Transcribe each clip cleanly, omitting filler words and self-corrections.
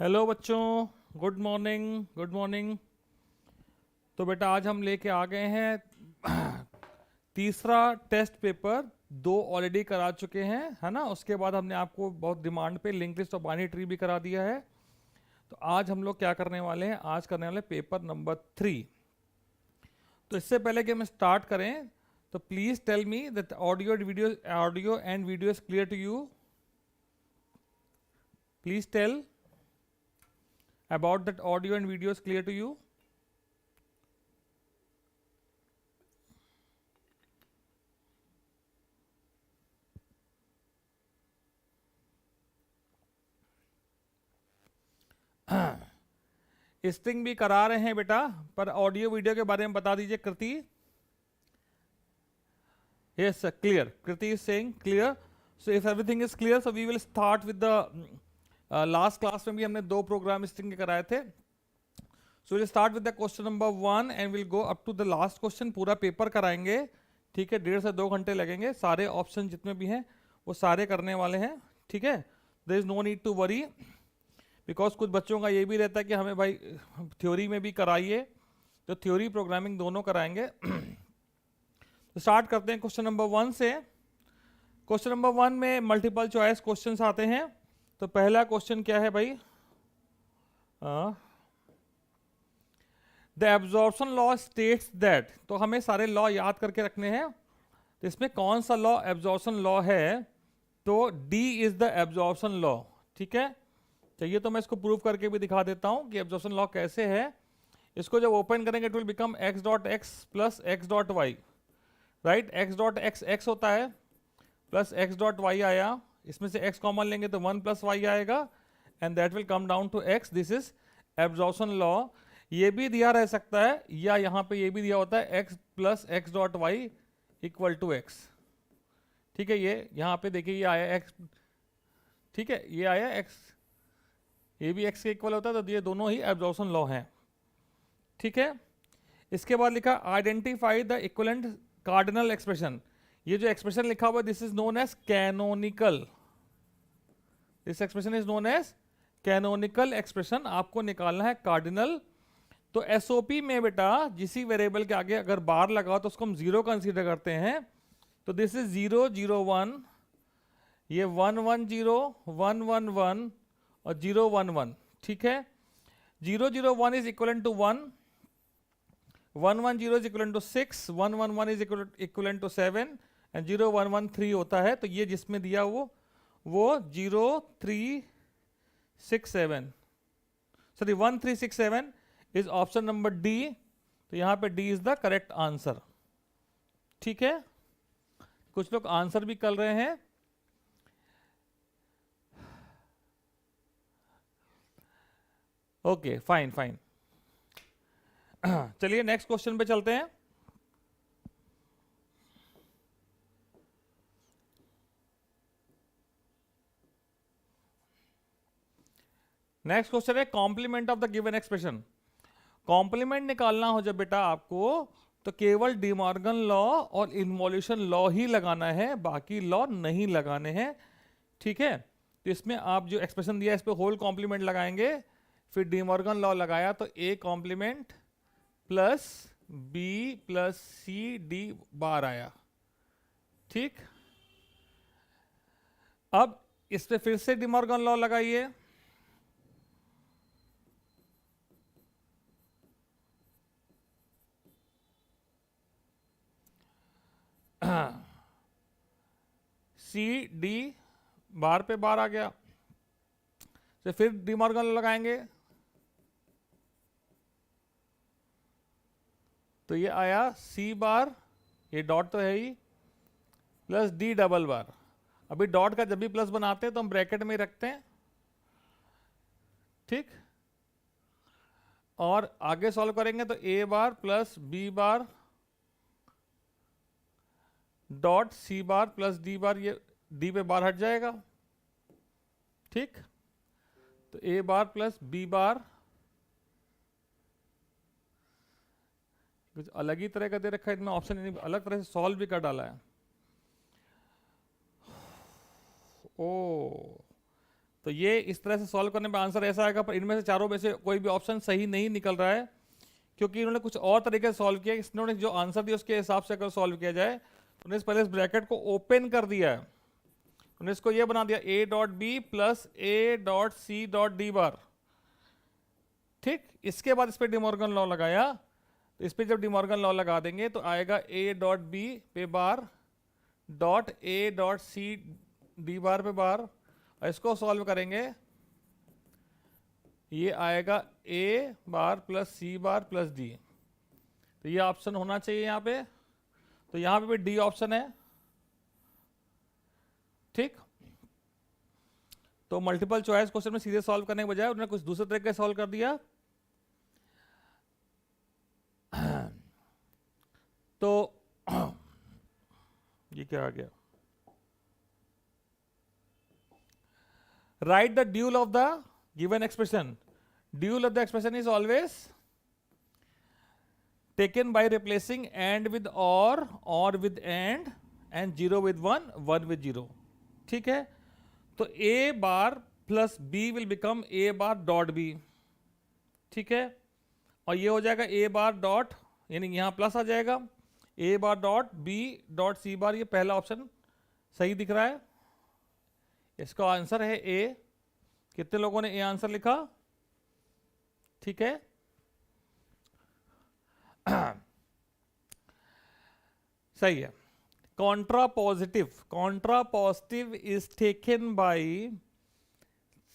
Hello बच्चों, good morning good morning. तो बेटा आज हम लेके आ गए हैं तीसरा टेस्ट पेपर। दो ऑलरेडी करा चुके हैं, है ना। उसके बाद हमने आपको बहुत डिमांड पे लिंक लिस्ट और बाइनरी ट्री भी करा दिया है। तो आज हम लोग क्या करने वाले हैं, आज करने वाले पेपर नंबर 3। तो इससे पहले कि हम स्टार्ट करें तो please tell me that audio and video is clear to you. Please tell about that audio and video is clear to you. स्टिंग भी करा रहे हैं बेटा, पर ऑडियो वीडियो के बारे में बता दीजिए Kriti. Yes clear, Kriti is saying clear. So if everything is clear so we will start with the last class में भी हमने दो प्रोग्राम स्टिंग के कराए थे। So will start with the question number 1 and will go up to the last question. पूरा paper कराएंगे, ठीक है। 1.5 से 2 घंटे लगेंगे। सारे ऑप्शन जितने भी हैं वो सारे करने वाले हैं, ठीक है। There is no need to worry, because कुछ बच्चों का ये भी रहता है कि हमें भाई थ्योरी में भी कराइए, तो थ्योरी प्रोग्रामिंग दोनों कराएंगे। तो स्टार्ट करते हैं क्वेश्चन नंबर 1 से। क्वेश्चन नंबर 1 में मल्टीपल चॉइस क्वेश्चंस आते हैं। तो पहला क्वेश्चन क्या है भाई, the absorption law states that. तो हमें सारे लॉ याद करके रखने हैं। तो इसमें कौन सा लॉ एब्जॉर्प्शन लॉ है, तो D is the absorption law, ठीक है। चलिए तो मैं इसको प्रूव करके भी दिखा देता हूं कि एब्जॉर्प्शन लॉ कैसे है। इसको जब ओपन करेंगे it will become x dot x plus x dot y, right. X dot x x होता है, प्लस एक्स डॉट वाई आया, इसमें से x कॉमन लेंगे तो 1 प्लस वाई आएगा, and that will come down to x। This is absorption law. ये भी दिया रह सकता है, या यहां पे ये भी दिया होता है x plus x dot y equal to x, ठीक है। ये यहां पे देखिए ये आया x, ठीक है, ये आया x, ये भी x के इक्वल होता है। तो ये दोनों ही एब्जॉर्प्शन लॉ हैं, ठीक है। इसके बाद लिखा identify the equivalent cardinal expression. ये जो एक्सप्रेशन लिखा हुआ है this is known as canonical. This expression is known as canonical expression. आपको निकालना है कार्डिनल। तो एसओपी में बेटा जिसी वेरिएबल के आगे अगर बार लगाओ तो उसको हम 0 कंसीडर करते हैं। तो दिस इज 0 0 1, ये 1 1 0 1 1 1 और 0 1 1, ठीक है। 0 0 1 is equal to 1, 1 1 0 is equal to 6, 1 1 1 is equal to 7 and 0 1 1 3 होता है। तो ये जिसमें दिया वो 0 3 6 7, sorry 1 3 6 7 is option number D. तो यहां पे D is the correct answer, ठीक है। कुछ लोग आंसर भी कर रहे हैं। Okay fine fine. चलिए नेक्स्ट क्वेश्चन पे चलते हैं। नेक्स्ट क्वेश्चन है complement of the given expression. Complement निकालना हो जब बेटा आपको, तो केवल डिमॉर्गन लॉ और इन्वोल्यूशन लॉ ही लगाना है, बाकी लॉ नहीं लगाने हैं, ठीक है। तो इसमें आप जो एक्सप्रेशन दिया इस पे होल कॉम्प्लीमेंट लगाएंगे, फिर डिमॉर्गन लॉ लगाया तो A complement plus B plus C D bar आया, ठीक। अब इस पे फिर से डिमॉर्गन लॉ लगाइए। सी डी बार पे बार आ गया, तो फिर डिमॉर्गन लॉ लगाएंगे तो ये आया सी बार, ये डॉट तो है ही, प्लस डी डबल बार। अभी डॉट का जब भी प्लस बनाते हैं तो हम ब्रैकेट में ही रखते हैं, ठीक। और आगे सॉल्व करेंगे तो A bar plus B bar dot C bar plus D bar, ये डी पे बार हट जाएगा, ठीक। तो ए बार प्लस बी बार कुछ अलग ही तरह का दे रखा है, इतना ऑप्शन अलग तरह से सॉल्व भी कर डाला है। ओ तो ये इस तरह से सॉल्व करने पे आंसर ऐसा आएगा, पर इनमें से चारों में से कोई भी ऑप्शन सही नहीं निकल रहा है, क्योंकि इन्होंने कुछ और तरीके से सॉल्व किया। इन्होंने जो आंसर दिया उसके हिसाब से अगर सॉल्व किया जाए तो उन्होंने पहले इस ब्रैकेट को ओपन कर दिया है, उन्होंने इसको ये बना दिया a dot B plus a dot C dot D bar. ठीक, इसके बाद इस पर डिमॉर्गन लॉ लगाया, तो इस पर जब डिमॉर्गन लॉ लगा देंगे तो आएगा a डॉट बी पे bar dot a dot C D bar पे बार, और इसको सॉल्व करेंगे ये आएगा a bar plus c bar plus d। तो ये ऑप्शन होना चाहिए यहाँ पे, तो यहाँ पे भी डी ऑप्शन है। ठीक, तो मल्टीपल चॉइस क्वेश्चन में सीधे सॉल्व करने के बजाय उन्होंने कुछ दूसरे तरीके से सॉल्व कर दिया। तो ये क्या आ गया, write the dual of the given expression. Dual of the expression is always taken by replacing and with or with and 0 with 1, 1 with 0. ठीक है, तो a bar plus b will become a bar dot b। ठीक है, और ये हो जाएगा a bar dot, यानी यहां प्लस आ जाएगा a bar dot b dot c बार। ये पहला ऑप्शन सही दिख रहा है, इसका आंसर है ए। कितने लोगों ने ए आंसर लिखा? ठीक है, सही है। Contrapositive is taken by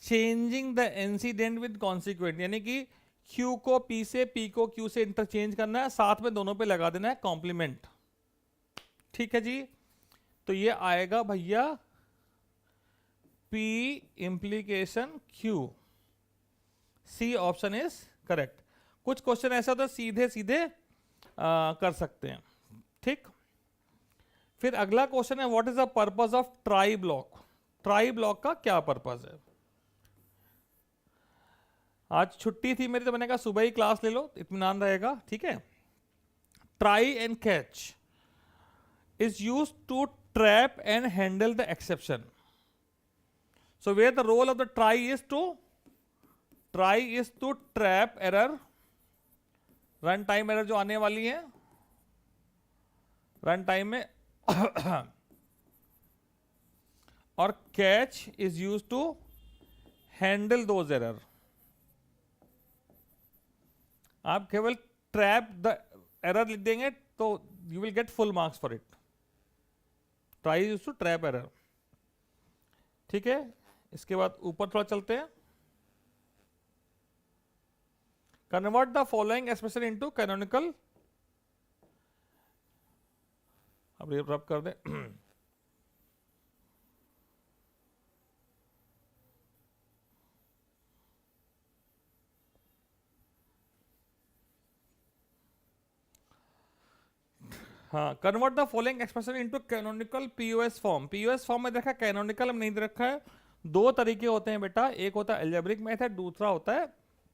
changing the incident with consequent, यानी कि Q को P से, P को Q से इंटरचेंज करना है, साथ में दोनों पे लगा देना है कॉम्प्लीमेंट। ठीक है जी, तो ये आएगा भैया P implication Q, C option is correct. कुछ क्वेश्चन ऐसा होता है सीधे सीधे कर सकते हैं। ठीक, फिर अगला क्वेश्चन है what is the purpose of try block. Try block का क्या पर्पस है? आज छुट्टी थी मेरी, तो मैंने कहा सुबह ही क्लास ले लो, इत्मीनान रहेगा। ठीक है, try and catch is used to trap and handle the exception. So where the role of the try is to trap error, run time error जो आने वाली है रन टाइम में और catch is use to handle those error. आप केवल trap the error लिख देंगे तो you will get full marks for it. Try use to trap error. ठीक है, इसके बाद ऊपर थोड़ा चलते हैं। Convert the following expression into canonical. अब ये रब कर दे। हाँ, convert the following expression into canonical POS form. POS form में देखा, कैनोनिकल में नहीं दे रखा है। दो तरीके होते हैं बेटा, एक होता है एल्जेब्रिक मेथड, दूसरा होता है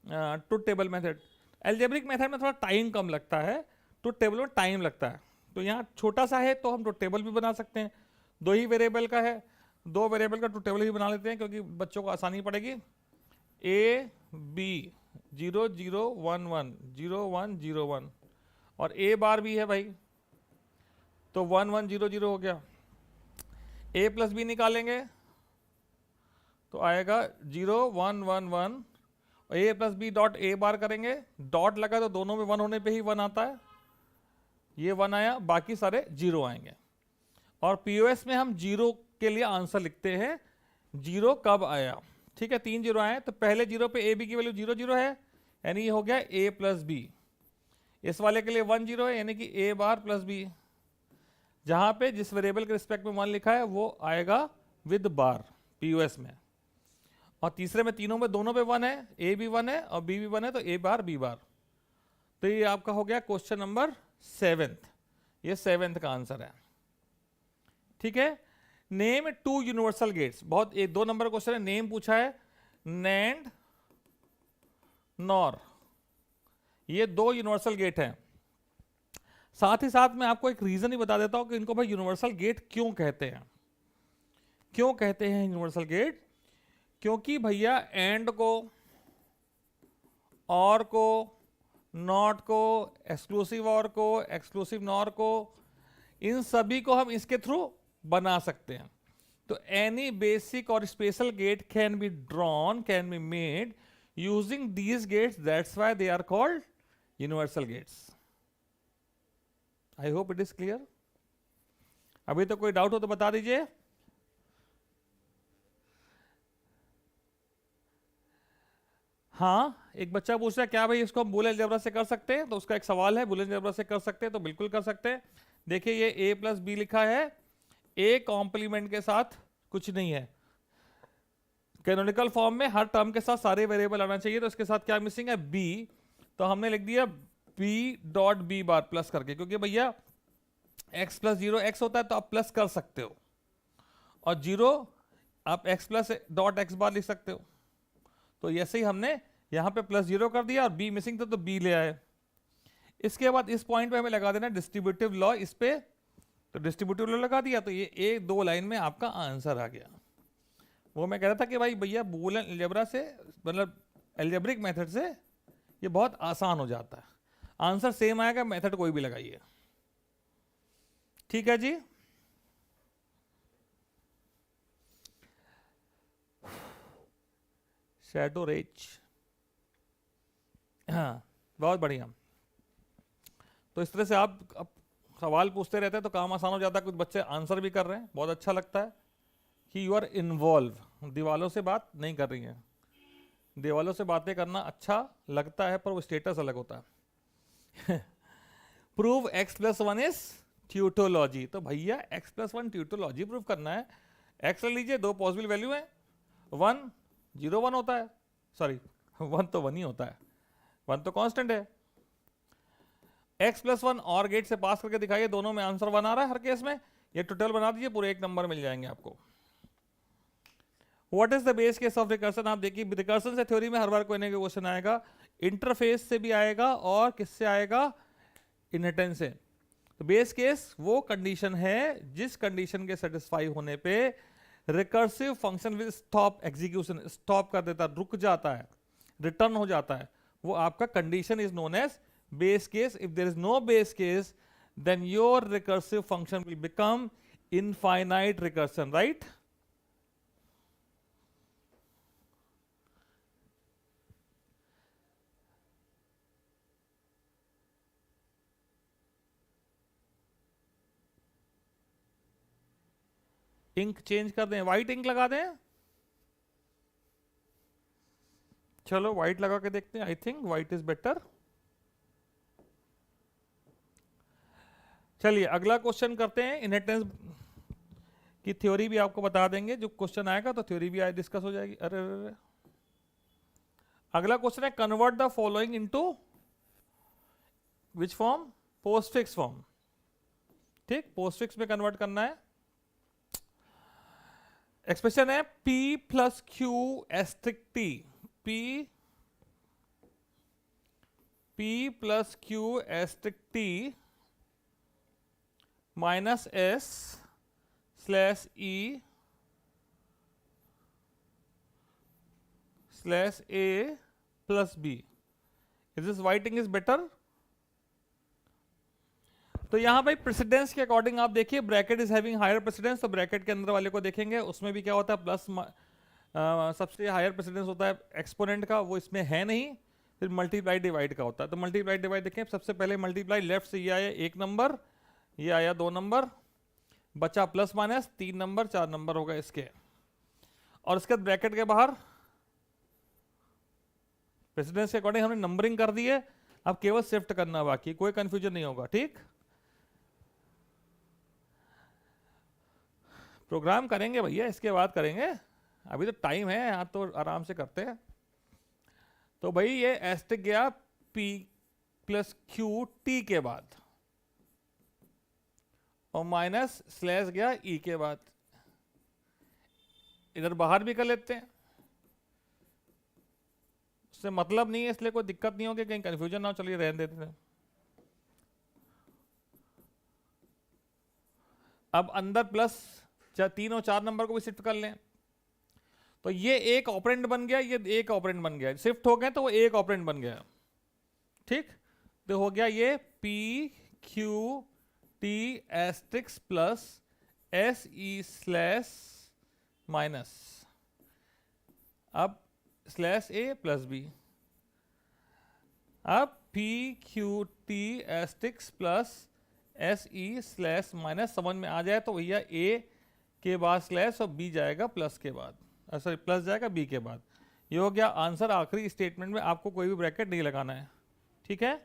truth table method. Algebraic method में थोड़ा टाइम कम लगता है, ट्रुथ टेबल में टाइम लगता है। तो यहाँ छोटा सा है तो हम ट्रुथ टेबल भी बना सकते हैं। दो ही वेरिएबल का है, दो वेरिएबल का ट्रुथ टेबल भी बना लेते हैं क्योंकि बच्चों को आसानी पड़ेगी। ए बी 0 0 1 1 0 1 0 1 और ए बार भी है भाई, तो 1 1 0 0 हो गया। ए प्लस बी निकालेंगे तो आएगा 0 1 1 1 और ए प्लस बी डॉट ए बार करेंगे, डॉट लगा तो दोनों में 1 होने पे ही 1 आता है। ये 1 आया, बाकी सारे 0 आएंगे। और पीओएस में हम 0 के लिए आंसर लिखते हैं 0 कब आया। ठीक है, 3 0 आए तो पहले 0 पे ए बी की वैल्यू 0 0 है, यानी ये हो गया ए प्लस बी। इस वाले के लिए 1 0 है, यानी कि ए बार प्लस बी। जहां पे जिस वेरिएबल के रिस्पेक्ट में 1 लिखा है वो आएगा विद बार पीओएस में। और तीसरे में तीनों में दोनों पे 1 है, ए भी 1 है और बी भी 1 है, तो ए बार बी बार। तो ये आपका हो गया क्वेश्चन नंबर 7। ये 7 का आंसर है। ठीक है, नेम 2 यूनिवर्सल गेट्स। बहुत एक 2 नंबर क्वेश्चन है, नेम पूछा है नैंड नॉर, ये 2 यूनिवर्सल गेट हैं। साथ ही साथ मैं आपको एक रीजन ही बता देता हूं कि इनको भाई यूनिवर्सल गेट क्यों कहते हैं। क्यों कहते हैं यूनिवर्सल गेट? क्योंकि भैया एंड को, और को, नॉट को, एक्सक्लूसिव और को, एक्सक्लूसिव नॉर को, इन सभी को हम इसके थ्रू बना सकते हैं। तो एनी बेसिक और special gate can be drawn, can be made using these gates, that's why they are called universal gates. I hope it is clear. अभी तो कोई डाउट हो तो बता दीजिए। हाँ, एक बच्चा पूछ रहा है क्या भाई इसको हम बूलियन अलजेब्रा से कर सकते हैं, तो उसका एक सवाल है, बूलियन अलजेब्रा से कर सकते हैं तो बिल्कुल कर सकते हैं। देखिए ये a प्लस बी लिखा है, a कॉम्प्लीमेंट के साथ कुछ नहीं है, कैनोनिकल फॉर्म में हर टर्म के साथ सारे वेरिएबल आना चाहिए, तो इसके साथ क्या मिसिंग है, b, तो हमने लिख दिया b dot B bar plus करके, क्योंकि भैया x प्लस 0 x होता है तो आप प्लस कर सकते हो, और 0 आप x प्लस डॉट एक्स बार लिख सकते हो। तो ऐसे ही हमने यहां पे प्लस 0 कर दिया और b मिसिंग था तो b ले आए। इसके बाद इस पॉइंट पे हमें लगा देना डिस्ट्रीब्यूटिव लॉ इस पे, तो डिस्ट्रीब्यूटिव लॉ लगा दिया, तो ये एक दो लाइन में आपका आंसर आ गया। वो मैं कह रहा था कि भाई भैया बूलियन अलजेब्रा से, मतलब अलजेब्रिक मेथड से ये बहुत आसान हो जाता है, आंसर सेम आएगा, मेथड कोई भी लगाइए। ठीक है जी। शैडो रेज, हाँ बहुत बढ़िया। तो इस तरह से आप सवाल पूछते रहते हैं तो काम आसान हो जाता है, कुछ बच्चे आंसर भी कर रहे हैं, बहुत अच्छा लगता है कि यू आर इन्वॉल्व, दीवालों से बात नहीं कर रही हैं। दीवालों से बातें करना अच्छा लगता है पर वो स्टेटस अलग होता है। Prove x plus 1 is tautology, तो भैया x प्लस 1 ट्यूटोलॉजी प्रूव करना है। x ले लीजिए, दो पॉसिबल वैल्यू है, 1 0 1 होता है, सॉरी 1 तो 1 ही होता है, 1 तो कांस्टेंट है। x प्लस 1 और गेट से पास करके दिखाइए, दोनों में आंसर 1 आ रहा है हर केस में, ये टोटल बना दीजिए, पूरे 1 नंबर मिल जाएंगे आपको। What is the base case of recursion, आप देखिए रिकर्सन से थ्योरी में हर बार कोई ना कोई क्वेश्चन आएगा, इंटरफेस से भी आएगा और किससे आएगा, इनहेरिटेंस से। तो बेस केस वो कंडीशन है जिस कंडीशन के सेटिस्फाई होने पे recursive function will stop execution, stop कर देता, रुक जाता है, रिटर्न हो जाता है, वो आपका condition is known as base case. If there is no base case, then your recursive function will become infinite recursion, right? Ink change कर दें, व्हाइट इंक लगा दें, चलो व्हाइट लगा के देखते हैं, I think white is better. चलिए अगला क्वेश्चन करते हैं, इनहेरिटेंस की थ्योरी भी आपको बता देंगे, जो क्वेश्चन आएगा तो थ्योरी भी आए डिस्कस हो जाएगी। अरे अगला क्वेश्चन है convert the following into which form, postfix form. ठीक, पोस्टफिक्स में कन्वर्ट करना है। एक्सप्रेशन है p plus Q asterisk T, p plus Q asterisk T minus s slash e slash a plus b, is this writing is better. तो यहां भाई precedence के according आप देखिए, bracket is having higher precedence, तो bracket के अंदर वाले को देखेंगे, उसमें भी क्या होता है प्लस, सबसे हायर प्रेसिडेंस होता है एक्सपोनेंट का, वो इसमें है नहीं, फिर मल्टीप्लाई डिवाइड का होता है। तो मल्टीप्लाई डिवाइड देखें, सबसे पहले मल्टीप्लाई लेफ्ट से ये आया 1 नंबर, ये आया 2 नंबर, बचा प्लस माइनस 3 नंबर, 4 नंबर होगा इसके, और इसके बाद ब्रैकेट के बाहर प्रेसिडेंस के अकॉर्डिंग हमने नंबरिंग कर दी है, अब केवल शिफ्ट करना बाकी, कोई कंफ्यूजन नहीं होगा। ठीक, प्रोग्राम करेंगे भैया, इसके बाद करेंगे, अभी तो टाइम है, यहाँ तो आराम से करते हैं। तो भाई ये एस्टिक गया p प्लस क्यू टी के बाद, और माइनस स्लैश गया e के बाद, इधर बाहर भी कर लेते हैं, उससे मतलब नहीं है, इसलिए कोई दिक्कत नहीं होगी, कहीं कंफ्यूजन ना हो, चलिए रहने देते हैं। अब अंदर प्लस 3 और 4 नंबर को भी शिफ्ट कर लें, तो ये एक ऑपरेंड बन गया, ये एक ऑपरेंड बन गया, शिफ्ट हो गए तो वो एक ऑपरेंड बन गया। ठीक, तो हो गया ये P Q T asterisks plus S E slash minus, अब स्लैश ए प्लस बी, अब P Q T asterisks plus S E slash minus, समझ में आ जाए तो भैया ए के बाद स्लैश और बी जाएगा प्लस के बाद, सॉरी प्लस जाएगा बी के बाद। ये हो गया आंसर। आखिरी स्टेटमेंट में आपको कोई भी ब्रैकेट नहीं लगाना है। ठीक है,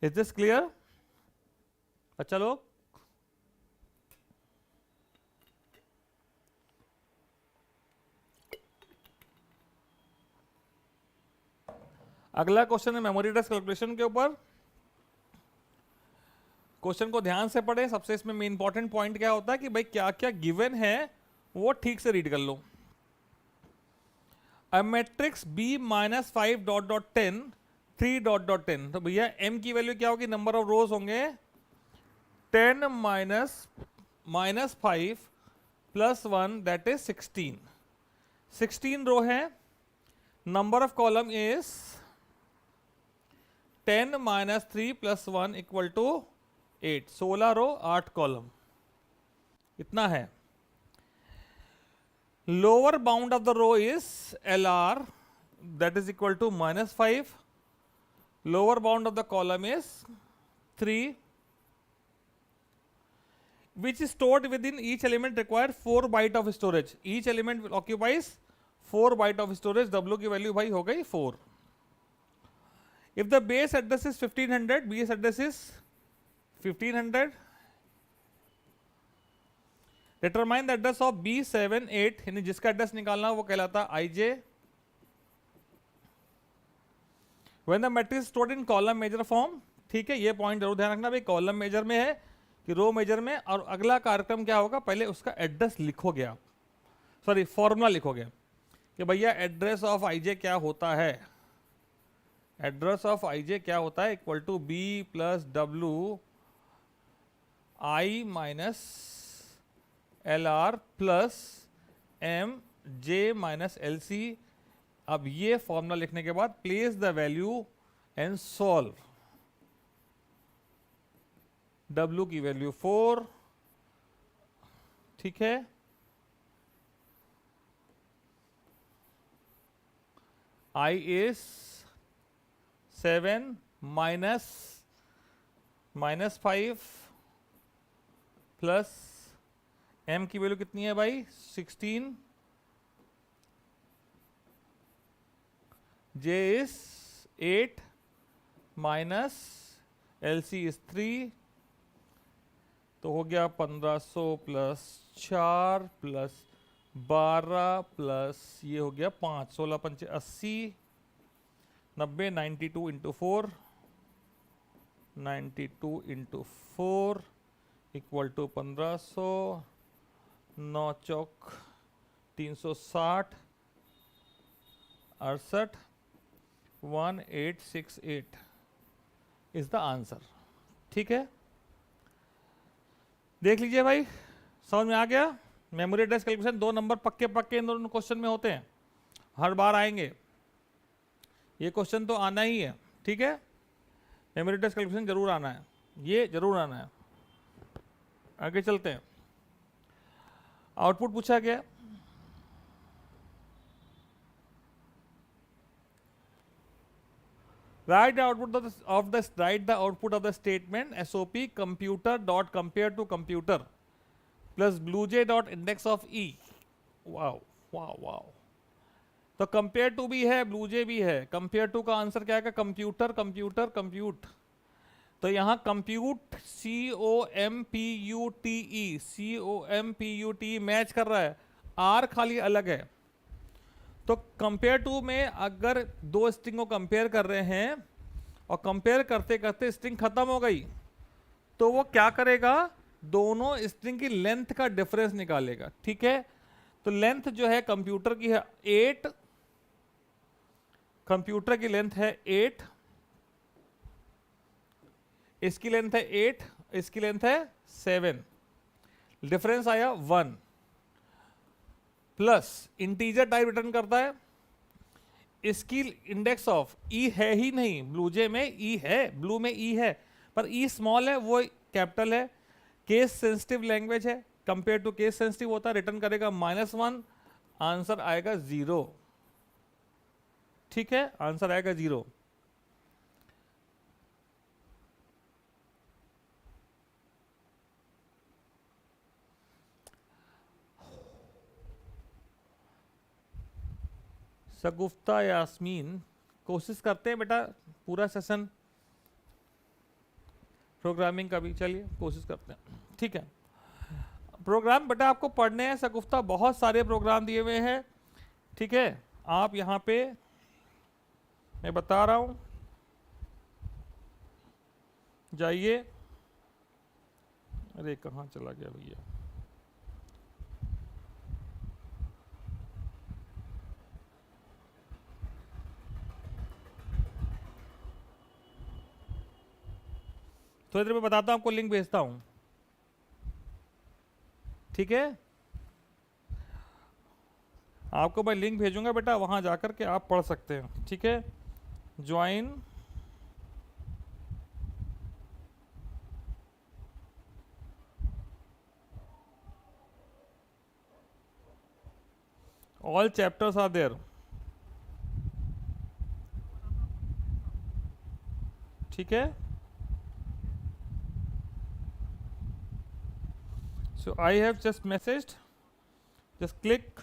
इज दिस क्लियर? अच्छा लोग, अगला क्वेश्चन है मेमोरी एड्रेस कैलकुलेशन के ऊपर। क्वेश्चन को ध्यान से पढ़े। सबसे इसमें मेन इंपॉर्टेंट पॉइंट क्या होता है कि भाई क्या क्या गिवन है वो ठीक से रीड कर लो। A matrix B minus 5 dot dot 10 3 dot dot 10, तो भैया m की वैल्यू क्या होगी? नंबर ऑफ रोज होंगे 10 minus 5 plus 1 that is 16। 16 row है, number of column is 10 minus 3 plus 1 equal to 8। 16 row 8 column, इतना है। Lower bound of the row is L R that is equal to minus 5। Lower bound of the column is 3, which is stored within each element require 4 byte of storage. Each element occupies 4 byte of storage. W की value भाई हो गई 4। If the base address is 1500, base address is 1500. Determine the address of B78, यानी जिसका address निकालना वो कहलाता है IJ. When the matrix is stored in column measure form, ठीक है, ये पॉइंट जरूर ध्यान रखना भाई, कॉलम मेजर में है कि रो मेजर में। और अगला कार्यक्रम क्या होगा, पहले उसका एड्रेस लिखोगे आप, सॉरी फॉर्मूला लिखोगे कि भैया एड्रेस ऑफ आईजे क्या होता है। एड्रेस ऑफ आईजे क्या होता है? Equal to B plus W I minus L R plus M J minus L C. अब ये फॉर्मूला लिखने के बाद place the value and solve. W की वैल्यू 4, ठीक है, I is 7 minus 5 plus M की वैल्यू कितनी है भाई? 16, J is 8 minus LC is 3, तो हो गया 1500 प्लस 4 प्लस 12 प्लस ये हो गया 5, 16 पंच 80, 90, 92 इंटू 4, 92 इंटू 4 इक्वल टू 1500, 9 चौक 360, 68, 1868 इज द आंसर। ठीक है, देख लीजिए भाई, समझ में आ गया? मेमोरी एड्रेस कैलकुलेशन 2 नंबर पक्के पक्के इन दोनों क्वेश्चन में होते हैं, हर बार आएंगे, ये क्वेश्चन तो आना ही है। ठीक है, मेमोरी एड्रेस कैलकुलेशन जरूर आना है, ये जरूर आना है। आगे चलते हैं, आउटपुट पूछा गया। Write the output of the statement SOP computer dot compare to computer plus BlueJ dot index of E। Wow wow wow, तो कंपेयर टू भी है, BlueJ भी है। कंपेयर टू का आंसर क्या है? Computer computer compute. तो यहाँ कंप्यूट COMPUTE मैच कर रहा है, R खाली अलग है। तो कंपेयर टू में अगर 2 स्ट्रिंग को कंपेयर कर रहे हैं और कंपेयर करते करते स्ट्रिंग खत्म हो गई, तो वो क्या करेगा? दोनों स्ट्रिंग की लेंथ का डिफरेंस निकालेगा। ठीक है, तो लेंथ जो है कंप्यूटर की है 8, कंप्यूटर की लेंथ है 8, इसकी लेंथ है 8 इसकी लेंथ है 7, डिफरेंस आया 1, प्लस इंटीजर टाइप रिटर्न करता है, इसकी इंडेक्स ऑफ ई है ही नहीं, ब्लू जे में ई है, ब्लू में ई है, पर ई स्मॉल है, वो कैपिटल है, केस सेंसिटिव लैंग्वेज है, कंपेयर टू केस सेंसिटिव होता है, रिटर्न करेगा -1, आंसर आएगा 0। ठीक है, आंसर आएगा 0। सगुफ्ता यास्मीन, कोशिश करते हैं बेटा पूरा सेशन प्रोग्रामिंग का भी, चलिए कोशिश करते हैं। ठीक है, प्रोग्राम बेटा आपको पढ़ने हैं सगुफ्ता, बहुत सारे प्रोग्राम दिए हुए हैं। ठीक है, आप यहाँ पे मैं बता रहा हूँ, जाइए। अरे कहाँ चला गया भैया, थोड़ी देर में बताता हूँ, आपको लिंक भेजता हूँ। ठीक है, आपको मैं लिंक भेजूंगा बेटा, वहां जाकर के आप पढ़ सकते हैं। ठीक है, join all chapters are there. ठीक है, so I have just messaged, just click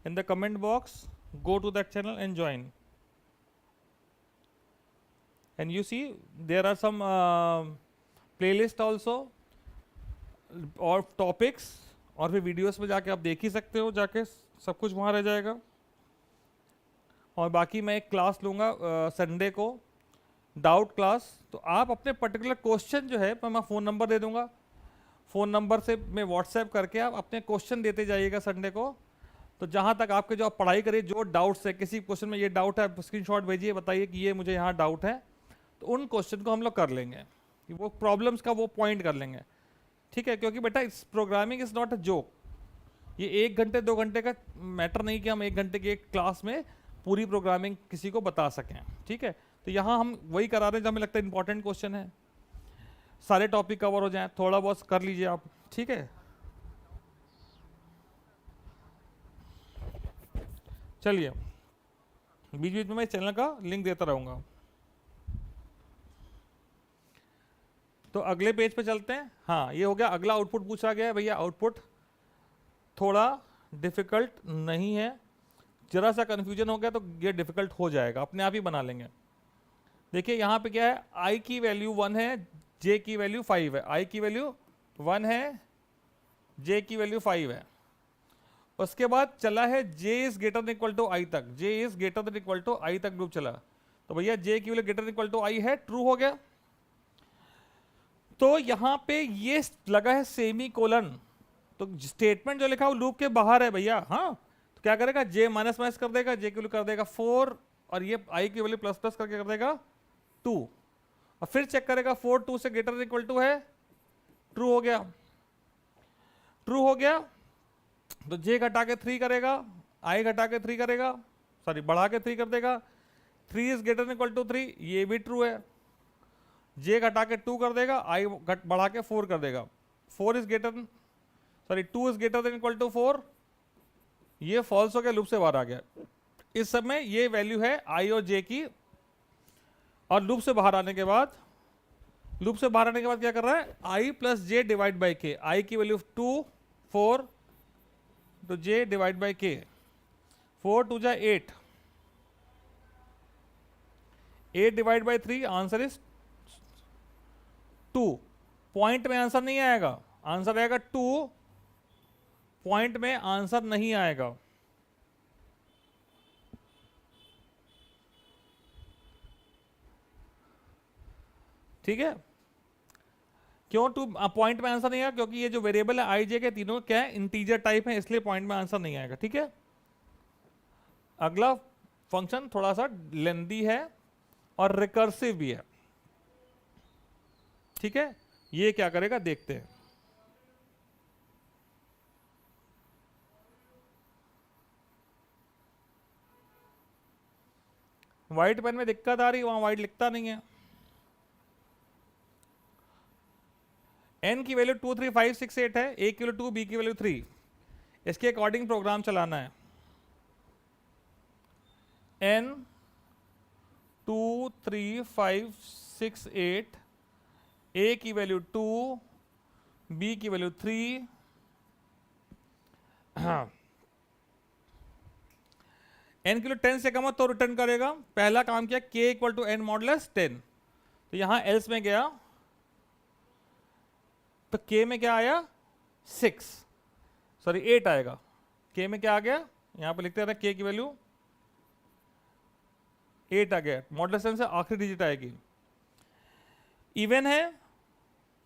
in the comment box, go to that channel and join, and you see there are some playlist also और topics, और फिर videos में जाके आप देख ही सकते हो, जाके सब कुछ वहाँ रह जाएगा। और बाकी मैं एक क्लास लूँगा संडे को, डाउट क्लास, तो आप अपने पर्टिकुलर क्वेश्चन जो है मैं फ़ोन नंबर दे दूँगा, फ़ोन नंबर से मैं व्हाट्सएप करके आप अपने क्वेश्चन देते जाइएगा संडे को। तो जहाँ तक आपके जो आप पढ़ाई करिए, जो डाउट्स है, किसी क्वेश्चन में ये डाउट है, स्क्रीनशॉट भेजिए, बताइए कि ये मुझे यहाँ डाउट है, तो उन क्वेश्चन को हम लोग कर लेंगे, वो प्रॉब्लम्स का वो पॉइंट कर लेंगे। ठीक है, क्योंकि बेटा इस programming is not a joke, ये 1 घंटे 2 घंटे का मैटर नहीं कि हम 1 घंटे की एक क्लास में पूरी प्रोग्रामिंग किसी को बता सकें। ठीक है, तो यहाँ हम वही करा रहे हैं जो हमें लगता है इंपॉर्टेंट क्वेश्चन है, सारे टॉपिक कवर हो जाएं, थोड़ा बहुत कर लीजिए आप। ठीक है, चलिए बीच बीच में मैं चैनल का लिंक देता रहूँगा। तो अगले पेज पे चलते हैं। हाँ, ये हो गया, अगला आउटपुट पूछा गया है भैया। आउटपुट थोड़ा डिफिकल्ट नहीं है, जरा सा कन्फ्यूजन हो गया तो ये डिफिकल्ट हो जाएगा, अपने आप ही बना लेंगे। देखिए यहाँ पे क्या है, आई की वैल्यू 1 है, जे की वैल्यू 5 है। आई की वैल्यू 1 है, जे की वैल्यू 5 है। उसके बाद चला है J is greater than equal to I तक, J is greater than equal to I तक लूप चला, तो भैया जे की value greater than equal to I है, ट्रू हो गया। तो यहाँ पे ये लगा है सेमी कोलन, तो स्टेटमेंट जो लिखा वो लूप के बाहर है भैया। हाँ, तो क्या करेगा, जे माइनस माइनस कर देगा, जे की वैल्यू कर देगा 4, और ये आई की वैल्यू प्लस प्लस करके कर देगा 2, और फिर चेक करेगा 4 2 से ग्रेटर इक्वल टू है, ट्रू हो गया। ट्रू हो गया तो जे घटा के 3 करेगा, आई घटा के 3 करेगा, सॉरी बढ़ा के 3 कर देगा, 3 इज ग्रेटर इक्वल टू 3, ये भी ट्रू है। जे घटा के 2 कर देगा, आई बढ़ा के 4 कर देगा, 4 is greater, sorry 2 is greater than equal to 4, ये फॉल्स हो गया, लूप से बाहर आ गया। इस समय ये वैल्यू है आई और जे की, और लूप से बाहर आने के बाद, लूप से बाहर आने के बाद क्या कर रहा है, आई प्लस जे डिवाइड बाई के, आई की वैल्यू 2 4, तो जे डिवाइड बाई के, 4 2 जा 8, 8 divide by 3, answer is 2। Point में आंसर नहीं आएगा, आंसर आएगा 2, पॉइंट में आंसर नहीं आएगा। ठीक है, क्यों 2 पॉइंट में आंसर नहीं आएगा, क्योंकि ये जो वेरिएबल है आई जे के तीनों क्या है, इंटीजर टाइप है, इसलिए पॉइंट में आंसर नहीं आएगा। ठीक है, अगला फंक्शन थोड़ा सा लेंदी है और रिकर्सिव भी है। ठीक है, ये क्या करेगा देखते हैं। व्हाइट पेन में दिक्कत आ रही, वहां व्हाइट लिखता नहीं है। n की वैल्यू 2 3 5 6 8 है, a की वैल्यू 2, b की वैल्यू 3। इसके अकॉर्डिंग प्रोग्राम चलाना है। n 2 3 5 6 8, a की वैल्यू 2, b की वैल्यू 3। n की वैल्यू 10 से कम हो तो रिटर्न करेगा। पहला काम किया k equal to n modulus 10, तो यहां एल्स में गया तो k में क्या आया 6, सॉरी 8 आएगा। k में क्या आ गया, यहां पर लिखते हैं k की वैल्यू 8 आ गया। मॉडुलस 10 से आखिरी डिजिट आएगी। इवन है,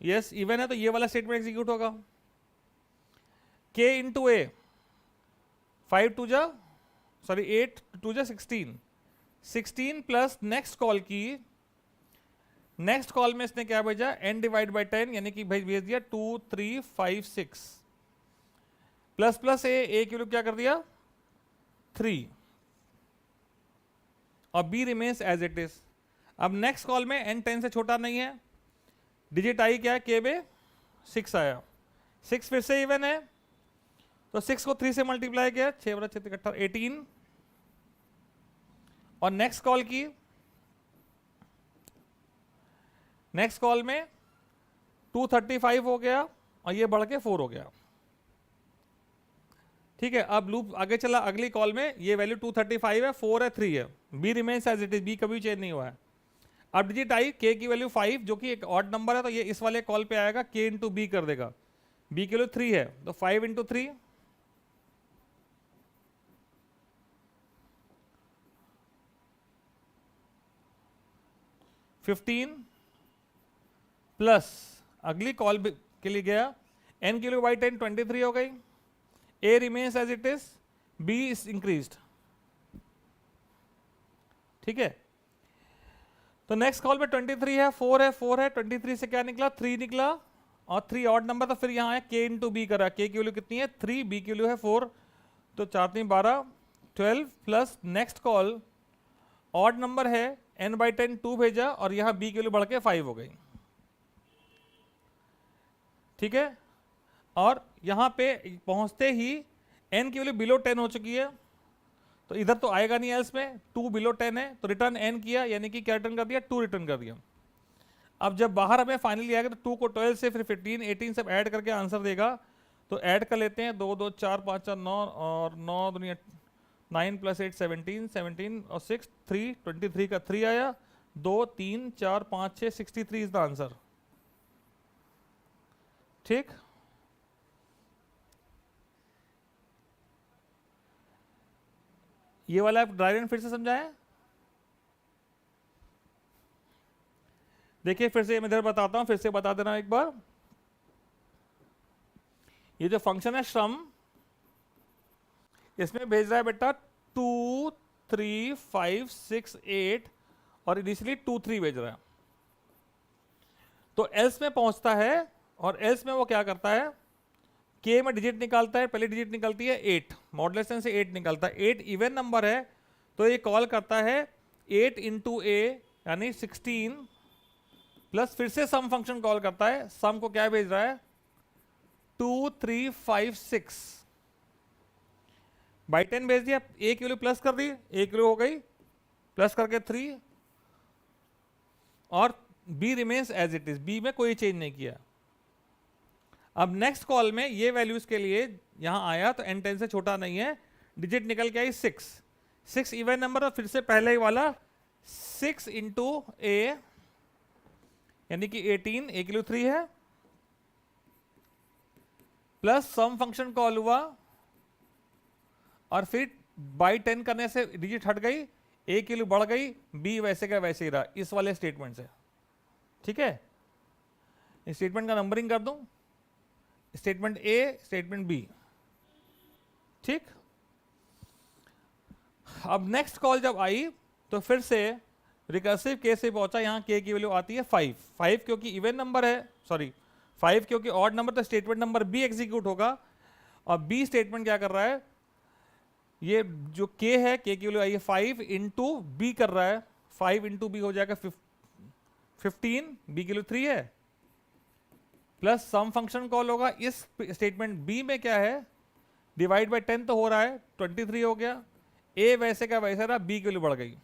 यस इवन है, तो ये वाला स्टेटमेंट एग्जीक्यूट होगा। k इंटू ए, 5 टू जा सॉरी 8 टू जा 16, 16 प्लस नेक्स्ट कॉल की, नेक्स्ट कॉल में इसने क्या भेजा n डिवाइड बाई 10, यानी कि भेज दिया 2 3 5 6 प्लस प्लस ए की वैल्यू क्या कर दिया 3, और b remains as it is. अब नेक्स्ट कॉल में n 10 से छोटा नहीं है, डिजिट आई क्या है k में 6 आया, 6 फिर से इवन है, तो 6 को 3 से मल्टीप्लाई किया, 6 बड़ा 6 इकट्ठा 18, और नेक्स्ट कॉल की, नेक्स्ट कॉल में 235 हो गया और ये बढ़ के 4 हो गया। ठीक है, अब लूप आगे चला, अगली कॉल में ये वैल्यू 235 है, 4 है, 3 है, b remains as it is, b कभी चेंज नहीं हुआ है। अब डिजिट आई k की वैल्यू 5, जो कि एक ऑड नंबर है, तो ये इस वाले कॉल पे आएगा, k इंटू बी कर देगा, b की वैल्यू 3 है, तो 5 इंटू 3 15 प्लस अगली कॉल के लिए गया, n की वैल्यू बाई 10 23 हो गई, a remains as it is, b is increased. ठीक है, तो नेक्स्ट कॉल में 23 है, 4 है, 4 है, 23 से क्या निकला 3 निकला, और 3 ऑड नंबर, तो फिर यहाँ है k इंटू बी करा, k की वैल्यू कितनी है 3, b की वैल्यू है 4, तो 4 3 12 12 plus next call odd number है, n बाई 10 2 भेजा, और यहाँ b की वैल्यू बढ़ के 5 हो गई। ठीक है, और यहां पे पहुंचते ही n की वैल्यू बिलो 10 हो चुकी है, तो इधर तो आएगा नहीं एल्स में, 2 बिलो 10 है, तो रिटर्न n किया, यानी कि क्या रिटर्न कर दिया 2 रिटर्न कर दिया। अब जब बाहर हमें फाइनली आएगा तो 2 को 12 से फिर 15 18 सब ऐड करके आंसर देगा, तो ऐड कर लेते हैं, 2 2 4 5 4 9, और 9 दुनिया 9 प्लस 8 17 17 और 6 3 23 का 3 आया, 2 3 4 5 6 63 इज द आंसर। ठीक, ये वाला आप ड्राइव फिर से समझाएं। देखिए फिर से मैं इधर बताता हूं, फिर से बता देना एक बार। ये जो फंक्शन है श्रम, इसमें भेज रहा है बेटा 2 3 5 6 8, और इनिशियली 2 3 भेज रहा है, तो एल्स में पहुंचता है, और एल्स में वो क्या करता है, k में डिजिट निकालता है, पहली डिजिट निकलती है 8, मॉडुलस 10 से 8 निकलता है, 8 इवन नंबर है, तो ये कॉल करता है 8 इंटू ए यानी 16, प्लस फिर से सम फंक्शन कॉल करता है, सम को क्या भेज रहा है 2 3 5 6 बाई 10 भेज दिया, ए की वैल्यू प्लस कर दी, ए की वैल्यू हो गई प्लस करके 3, और b remains as it is, b में कोई चेंज नहीं किया। अब नेक्स्ट कॉल में ये वैल्यूज के लिए यहां आया, तो n 10 से छोटा नहीं है, डिजिट निकल के आई 6, 6 इवन नंबर, और फिर से पहले ही वाला 6 इंटू ए यानी कि 18, ए की वैल्यू 3 है, प्लस सम फंक्शन कॉल हुआ, और फिर बाई 10 करने से डिजिट हट गई, ए की वैल्यू बढ़ गई, बी वैसे का वैसे ही रहा इस वाले स्टेटमेंट से। ठीक है, इस स्टेटमेंट का नंबरिंग कर दूं, स्टेटमेंट ए, स्टेटमेंट बी। ठीक, अब नेक्स्ट कॉल जब आई तो फिर से रिकर्सिव केस से पहुंचा, यहाँ के की वैल्यू आती है 5। 5 क्योंकि इवन नंबर है, सॉरी 5 क्योंकि ऑड नंबर, तो स्टेटमेंट नंबर बी एग्जीक्यूट होगा। और बी स्टेटमेंट क्या कर रहा है, ये जो के है, के की वैल्यू आई है 5 इंटू बी कर रहा है, 5 इंटू बी हो जाएगा 15, बी की वैल्यू 3 है, प्लस सम फंक्शन कॉल होगा। इस स्टेटमेंट बी में क्या है, डिवाइड बाय 10 तो हो रहा है, 23 हो गया। ए वैसे का वैसे रहा, बी की वैल्यू बढ़ गई,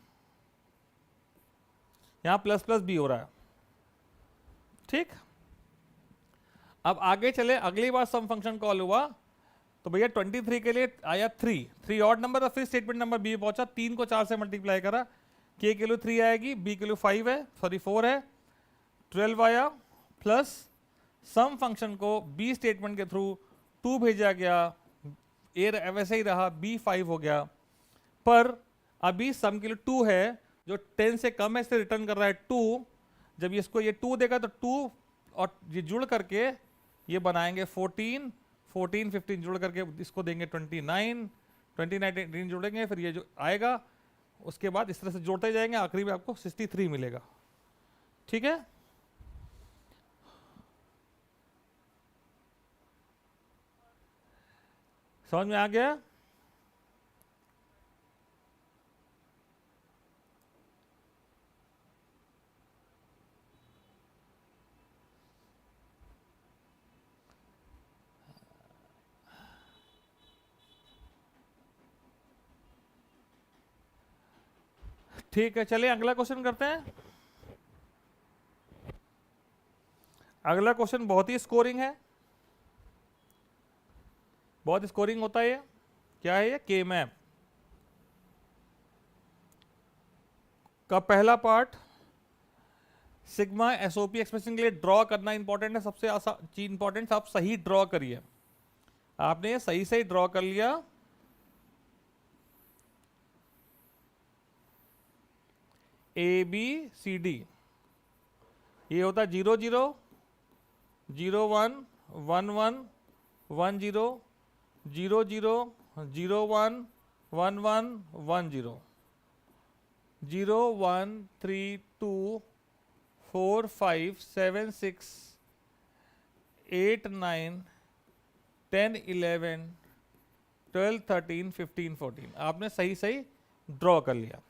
यहां प्लस प्लस बी हो रहा है। ठीक, अब आगे चले, अगली बार सम फंक्शन कॉल हुआ तो भैया 23 के लिए आया 3 ऑड नंबर, और फिर स्टेटमेंट नंबर बी पहुंचा, 3 को 4 से मल्टीप्लाई करा, के की वैल्यू 3 आएगी, बी की वैल्यू 5 है, सॉरी 4 है, 12 आया, प्लस सम फंक्शन को बी स्टेटमेंट के थ्रू 2 भेजा गया, ए वैसे ही रहा, बी 5 हो गया। पर अभी सम के लिए 2 है, जो 10 से कम है, इससे रिटर्न कर रहा है 2। जब इसको ये 2 देगा तो 2 और ये जुड़ करके ये बनाएंगे 14, 15 जुड़ करके इसको देंगे 29, 18 जोड़ेंगे, फिर ये जो आएगा उसके बाद इस तरह से जोड़ते जाएंगे, आखिरी में आपको 63 मिलेगा। ठीक है, समझ में आ गया? ठीक है, चलिए अगला क्वेश्चन करते हैं। अगला क्वेश्चन बहुत ही स्कोरिंग है, बहुत स्कोरिंग होता है ये। क्या है ये, के मैप का पहला पार्ट, सिग्मा एसओपी एक्सप्रेशन के लिए ड्रॉ करना इंपॉर्टेंट है, सबसे चीज इंपॉर्टेंट, आप सही ड्रॉ करिए। आपने सही सही ड्रॉ कर लिया, ए बी सी डी, ये होता है 0 0 0 1 1 1 1 0 0 0 0 1 1 1 1 0 0 1 3 2 4 5 7 6 8 9 10 11 12 13 15 14। आपने सही सही ड्रॉ कर लिया,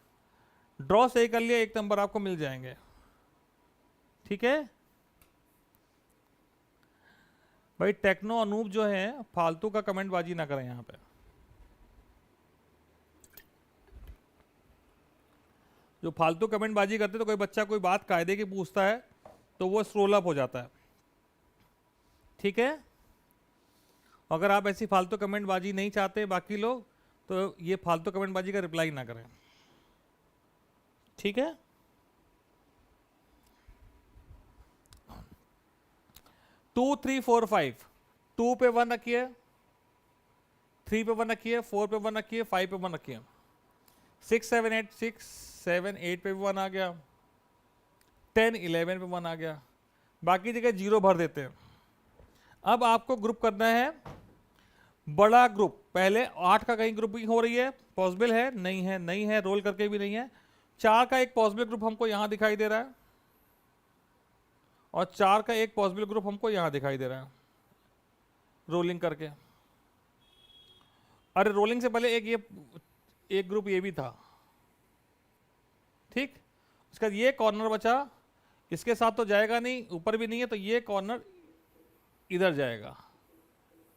ड्रॉ सही कर लिया, 1 नंबर आपको मिल जाएंगे। ठीक है भाई, टेक्नो अनूप जो है फालतू का कमेंट बाजी ना करें यहां पे। जो फालतू कमेंट बाजी करते तो कोई बच्चा कोई बात कायदे की पूछता है तो वो स्क्रोल अप हो जाता है। ठीक है, अगर आप ऐसी फालतू कमेंट बाजी नहीं चाहते बाकी लोग, तो ये फालतू कमेंट बाजी का रिप्लाई ना करें। ठीक है, टू 3 4 5, 2 पे 1 रखिए, 3 पे 1 रखिए, 4 पे 1 रखिए, 5 पे 1 रखिए, 6 7 8 6 7 8 पे 1 आ गया, 10 11 पे 1 आ गया, बाकी जगह 0 भर देते हैं। अब आपको ग्रुप करना है बड़ा ग्रुप। पहले 8 का कहीं ग्रुपिंग हो रही है, पॉसिबल है? नहीं है, नहीं है, रोल करके भी नहीं है। 4 का एक पॉसिबल ग्रुप हमको यहां दिखाई दे रहा है, और 4 का एक पॉसिबल ग्रुप हमको यहां दिखाई दे रहा है रोलिंग करके। अरे रोलिंग से पहले एक ग्रुप ये भी था। ठीक, उसका ये कॉर्नर बचा, इसके साथ तो जाएगा नहीं, ऊपर भी नहीं है, तो ये कॉर्नर इधर जाएगा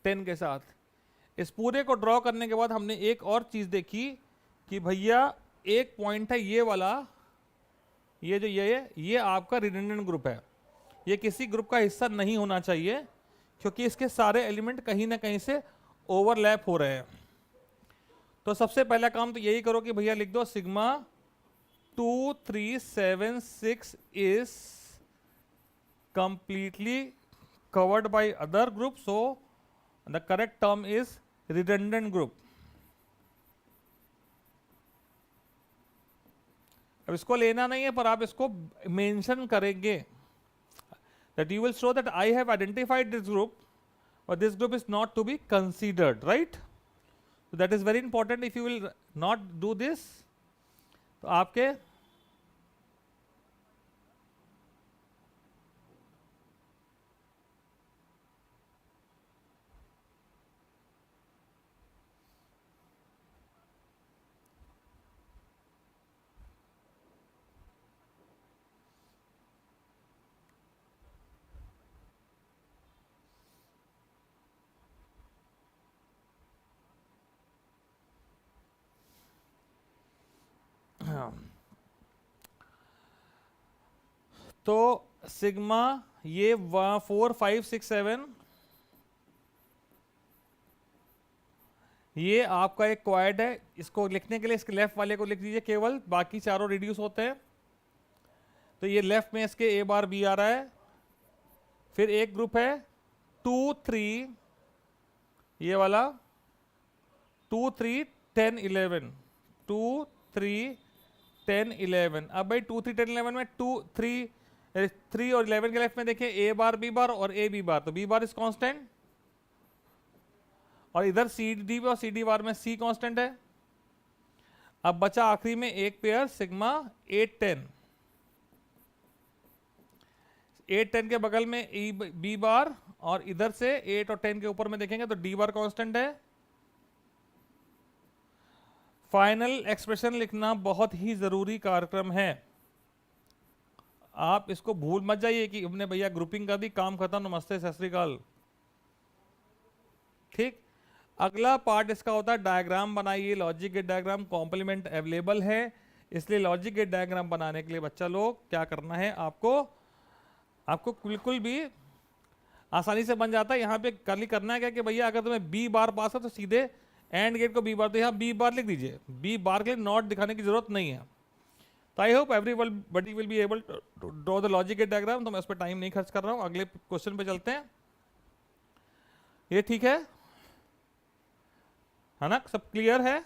10 के साथ। इस पूरे को ड्रॉ करने के बाद हमने एक और चीज देखी कि भैया एक पॉइंट है ये वाला, ये जो ये आपका रिडंडेंट ग्रुप है, ये किसी ग्रुप का हिस्सा नहीं होना चाहिए, क्योंकि इसके सारे एलिमेंट कहीं ना कहीं से ओवरलैप हो रहे हैं। तो सबसे पहला काम तो यही करो कि भैया लिख दो sigma 2 3 7 6 is completely covered by other group, so the correct term is redundant group. अब इसको लेना नहीं है, पर आप इसको मेंशन करेंगे that you will show that I have identified this group, but this group is not to be considered, right? So that is very important. If you will not do this, तो आपके तो sigma ये 4 5 6 7 ये आपका एक quad है। इसको लिखने के लिए इसके लेफ्ट वाले को लिख दीजिए केवल, बाकी चारों रिड्यूस होते हैं। तो ये लेफ्ट में इसके ए बार बी आ रहा है। फिर एक ग्रुप है 2 3, ये वाला 2 3 10 11, 2 3 10 11। अब भाई 2 3 10 11 में 2 3 और 11 के लेफ्ट में देखिए ए बार बी बार और ए बी बार, तो बी बार इज कांस्टेंट, और इधर सी डी और सी डी बार में सी कांस्टेंट है। अब बचा आखिरी में एक पेयर सिग्मा 8 10, 8 10 के बगल में ई बी बार, और इधर से 8 और 10 के ऊपर में देखेंगे तो डी बार कांस्टेंट है। फाइनल एक्सप्रेशन लिखना बहुत ही जरूरी कार्यक्रम है, आप इसको भूल मत जाइए कि हमने भैया ग्रुपिंग कर दी, काम खत्म, नमस्ते सत श्री अकाल। ठीक, अगला पार्ट इसका होता है डायग्राम बनाइए, logic gate diagram. Complement available है, इसलिए लॉजिक गेट डायग्राम बनाने के लिए बच्चा लोग क्या करना है, आपको बिल्कुल भी आसानी से बन जाता है। यहाँ पे खाली करना है क्या कि भैया अगर तुम्हें बी बार पास है तो सीधे एंड गेट को बी बार, तो यहाँ बी बार लिख दीजिए, बी बार के लिए नॉट दिखाने की जरूरत नहीं है। तो I hope everybody will be able to draw the logic gate diagram. तो मैं उस पर टाइम नहीं खर्च कर रहा हूँ, अगले क्वेश्चन पे चलते हैं। ये ठीक है ना, सब क्लियर है?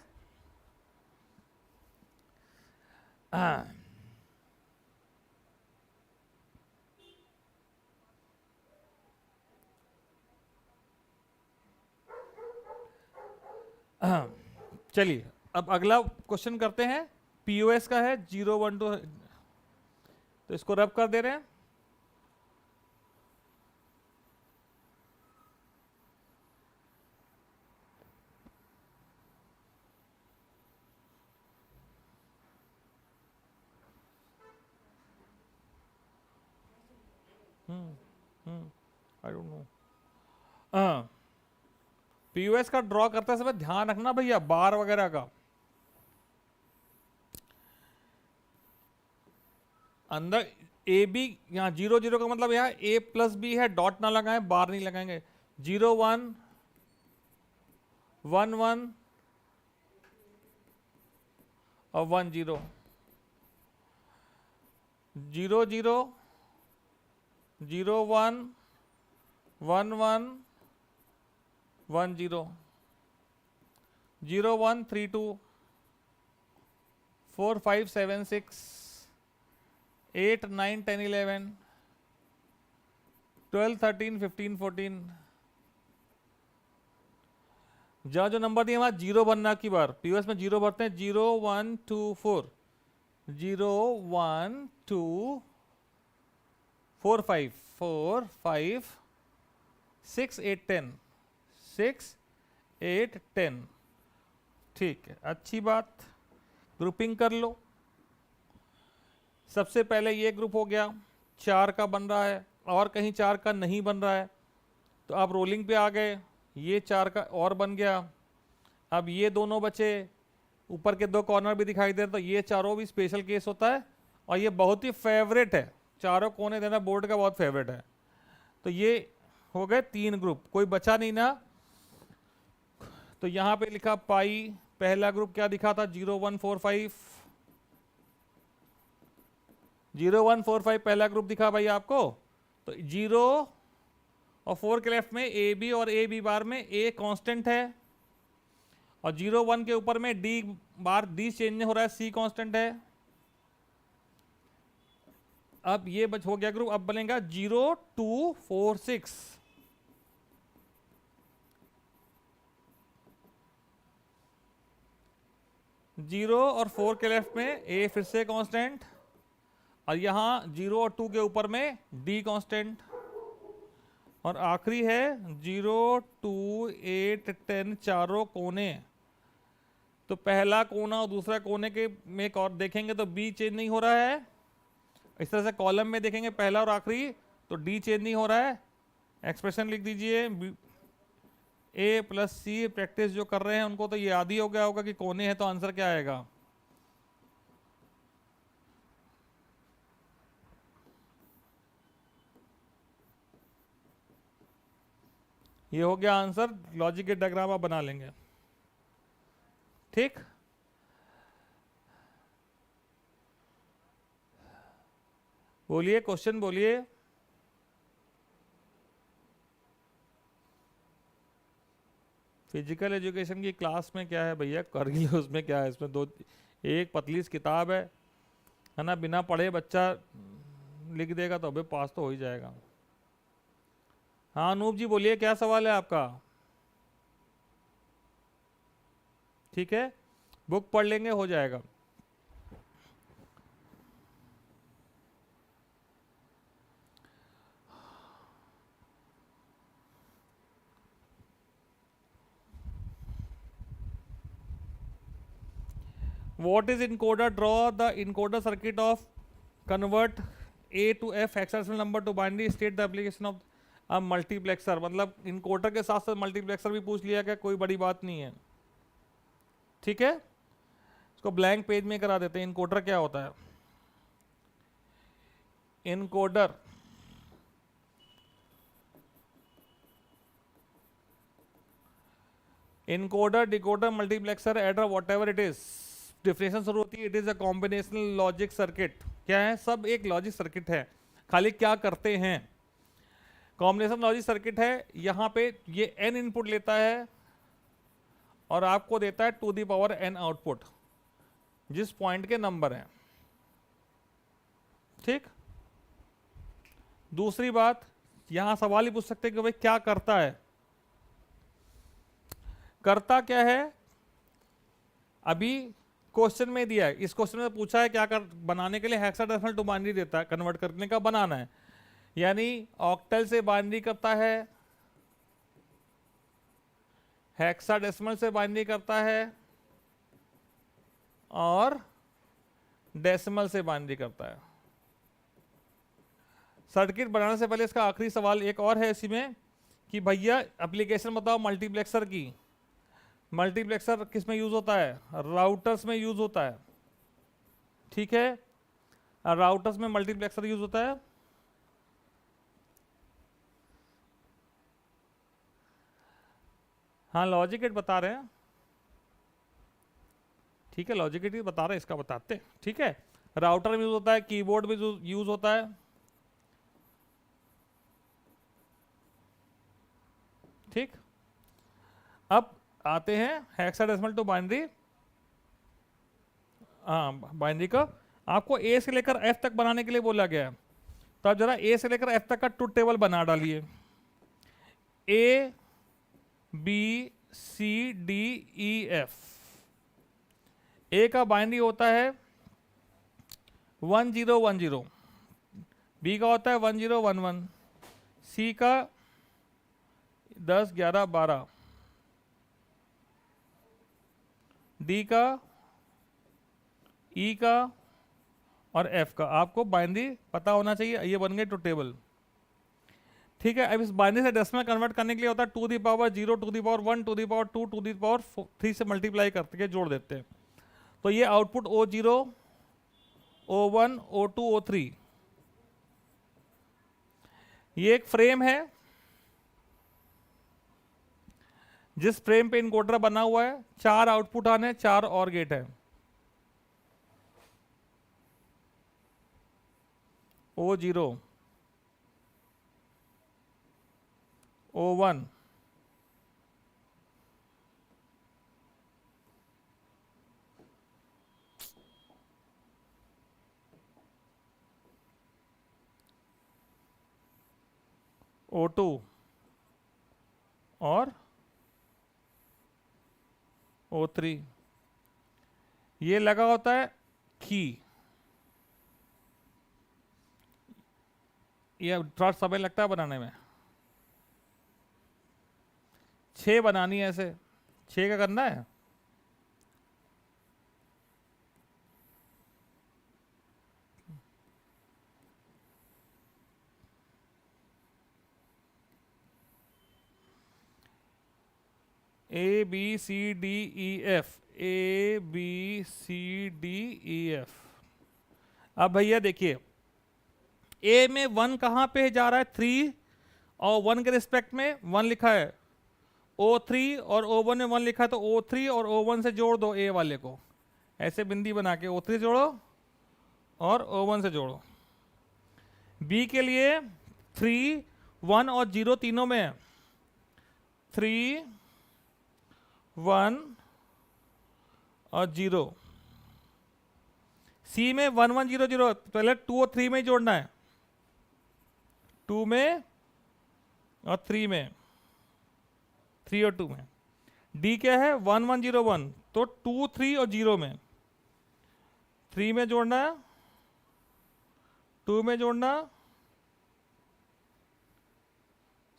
चलिए अब अगला क्वेश्चन करते हैं। पीओएस का है 0 1 2, तो इसको रब कर दे रहे हैं। I don't know. पीओएस का ड्रॉ करते समय ध्यान रखना भैया बार वगैरह का, अंदर ए बी, यहाँ 0 0 का मतलब यहाँ ए प्लस बी है, डॉट ना लगाएं, बार नहीं लगाएंगे। 0 1 1 1 और 1 0, 0 0 0 1 1 1 1 0, 0 1 3 2 4 5 7 6 8 9 10 11 12 13 15 14। जहाँ जो नंबर दिए वहाँ जीरो बनना की बार, पीओएस में जीरो भरते हैं। 0 1 2 4, 0 1 2 4 5 4 5 6 8 10 6 8 10। ठीक है, अच्छी बात, ग्रुपिंग कर लो। सबसे पहले ये ग्रुप हो गया, 4 का बन रहा है और कहीं 4 का नहीं बन रहा है, तो आप रोलिंग पे आ गए, ये 4 का और बन गया। अब ये दोनों बचे, ऊपर के 2 कॉर्नर भी दिखाई दे रहे, तो ये चारों भी स्पेशल केस होता है और ये बहुत ही फेवरेट है, चारों कोने देना बोर्ड का बहुत फेवरेट है। तो ये हो गए 3 ग्रुप, कोई बचा नहीं ना। तो यहाँ पे लिखा पाई, पहला ग्रुप क्या दिखा था 0 1 4 5, 0 1 4 5 पहला ग्रुप दिखा भाई आपको। तो 0 और 4 के लेफ्ट में ए बी और ए बी बार में ए कांस्टेंट है, और 0 1 के ऊपर में डी बार, डी चेंज नहीं हो रहा है, सी कांस्टेंट है। अब ये हो गया ग्रुप। अब बनेगा 0 2 4 6, 0 और 4 के लेफ्ट में ए फिर से कांस्टेंट, और यहां 0 और 2 के ऊपर में डी कांस्टेंट, और आखिरी है 0 2 8 10 चारों कोने। तो पहला कोना और दूसरा कोने के में एक और देखेंगे तो बी चेंज नहीं हो रहा है। इस तरह से कॉलम में देखेंगे पहला और आखिरी, तो डी चेंज नहीं हो रहा है। एक्सप्रेशन लिख दीजिए, ए प्लस सी। प्रैक्टिस जो कर रहे हैं उनको तो ये याद ही हो गया होगा कि कोने हैं, तो आंसर क्या आएगा। ये हो गया आंसर, लॉजिक गेट डायग्राम आप बना लेंगे। ठीक, बोलिए, क्वेश्चन बोलिए। फिजिकल एजुकेशन की क्लास में क्या है भैया, करगिल उसमें क्या है, इसमें दो एक पतली सी किताब है ना, बिना पढ़े बच्चा लिख देगा तो अभी पास तो हो ही जाएगा। हाँ अनूप जी बोलिए, क्या सवाल है आपका? ठीक है, बुक पढ़ लेंगे, हो जाएगा। What is encoder? Draw the encoder circuit of convert A to F hexadecimal number to binary state the application of a multiplexer। मतलब encoder के साथ साथ मल्टीप्लेक्सर भी पूछ लिया, क्या कोई बड़ी बात नहीं है। ठीक है, इसको ब्लैंक पेज में करा देते हैं। इनकोडर क्या होता है? Encoder encoder decoder multiplexer adder what ever it is, differentiation शुरू होती है, it is a combinational logic circuit. क्या है? सब एक लॉजिक सर्किट है, खाली क्या करते हैं, कॉम्बिनेशन लॉजिक सर्किट है। यहां पे ये n इनपुट लेता है और आपको देता है two the power n output, जिस पॉइंट के नंबर हैं। ठीक, दूसरी बात, यहां सवाल ही पूछ सकते हैं कि भाई क्या करता है, करता क्या है? अभी क्वेश्चन में दिया है, इस क्वेश्चन में पूछा है क्या कर बनाने के लिए हेक्साडेसिमल टू बाइनरी देता है, कन्वर्ट करने का बनाना है, यानी ऑक्टल से बाइनरी करता है, हेक्साडेसिमल से बाइनरी करता है और डेसिमल से बाइनरी करता है। सर्किट बनाने से पहले इसका आखिरी सवाल एक और है इसी में कि भैया एप्लीकेशन बताओ मल्टीप्लेक्सर की। मल्टीप्लेक्सर किस में यूज होता है? राउटर्स में यूज होता है। ठीक है, राउटर्स में मल्टीप्लेक्सर यूज होता है। हाँ लॉजिक गेट बता रहे हैं, ठीक है, लॉजिक गेट बता रहे हैं, इसका बताते हैं। ठीक है, राउटर में यूज होता है, कीबोर्ड में यूज होता है। ठीक, अब आते हैं हेक्साडेसिमल टू बाइनरी। हाँ बाइनरी का आपको ए से लेकर एफ तक बनाने के लिए बोला गया है, तो आप जरा ए से लेकर एफ तक का ट्रुथ टेबल बना डालिए। A B C D E F, A का बाइनरी होता है 1010, बी का होता है 1011, सी का 10 11 12, डी का, ई का और एफ का। आपको बाइनरी पता होना चाहिए। ये बन गए ट्रुथ टेबल। ठीक है, अब इस बाइनरी से डेसिमल कन्वर्ट करने के लिए होता है two the power 0 two the power 1 two the power 2 two the power 3 से मल्टीप्लाई करके जोड़ देते हैं। तो ये output O0 O1 O2 O3, ये एक फ्रेम है जिस फ्रेम पे इनकोडर बना हुआ है। 4 आउटपुट आने, 4 और गेट है। O0 O1 O2 और O3, ये लगा होता है की। ये थोड़ा समय लगता है बनाने में, 6 बनानी है ऐसे। 6 का करना है। A B C D E F, A B C D E F. अब भैया देखिए, ए में 1 कहां पे जा रहा है? 3 और 1 के रिस्पेक्ट में 1 लिखा है, O3 और O1 में 1 लिखा है तो O3 और O1 से जोड़ दो A वाले को, ऐसे बिंदी बना के O3 जोड़ो और O1 से जोड़ो। B के लिए 3, 1 और 0 तीनों में है, 3, 1 और 0। C में 1 1 0 0, पहले 2 और 3 में ही जोड़ना है, 2 में और 3 में, 3 और 2 में। D क्या है 1 1 0 1, तो 2 3 और 0 में, 3 में जोड़ना है, 2 में जोड़ना,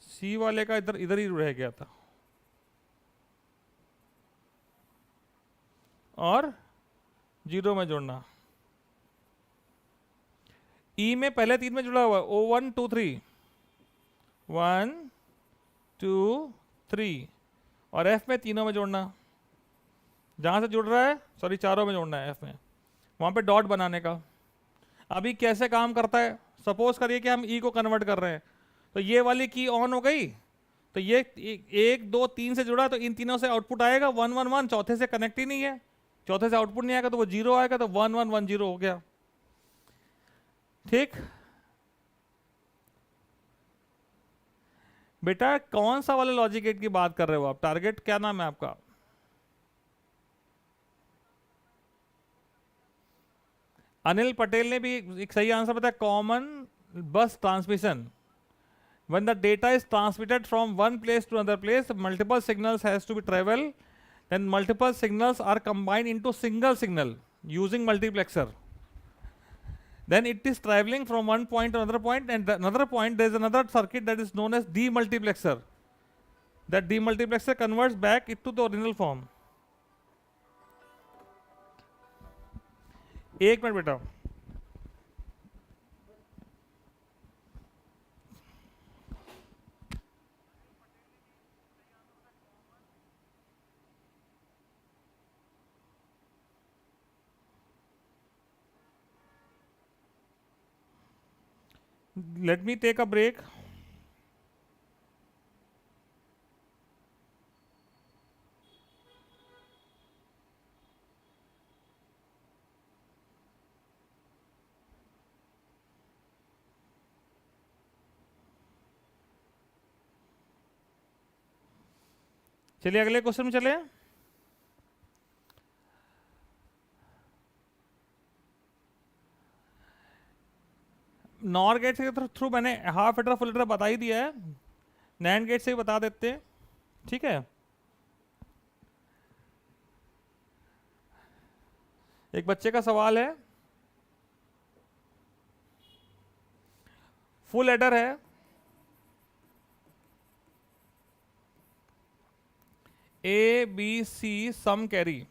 C वाले का इधर इधर ही रह गया था, और 0 में जोड़ना। E में पहले 3 में जुड़ा हुआ है, O1 2 3, 1 2 3, और F में तीनों में जोड़ना, जहां से जुड़ रहा है, सॉरी चारों में जोड़ना है F में, वहां पे डॉट बनाने का। अभी कैसे काम करता है, सपोज करिए कि हम E को कन्वर्ट कर रहे हैं, तो ये वाली की ऑन हो गई, तो ये 1 2 3 से जुड़ा, तो इन तीनों से आउटपुट आएगा 1 1 1, चौथे से कनेक्ट ही नहीं है, चौथे से आउटपुट नहीं आएगा तो वो 0 आएगा, तो 1 1 1 0 हो गया। ठीक बेटा, कौन सा वाला लॉजिक गेट की बात कर रहे हो आप? टारगेट क्या नाम है आपका? अनिल पटेल ने भी एक सही आंसर बताया, कॉमन बस transmission. When the data is transmitted from one place to another place, multiple signals has to be travel, then multiple signals are combined into single signal using multiplexer. Then it is traveling from one point to another point, and another point there is another circuit that is known as demultiplexer. That demultiplexer converts back it to the original form. एक minute बेटा, let me take a break. चलिए अगले question में चले। Nor gate के through मैंने half adder full adder बता ही दिया है, नैंड गेट से भी बता देते हैं। ठीक है, एक बच्चे का सवाल है, फुल एडर है, A B C some carry,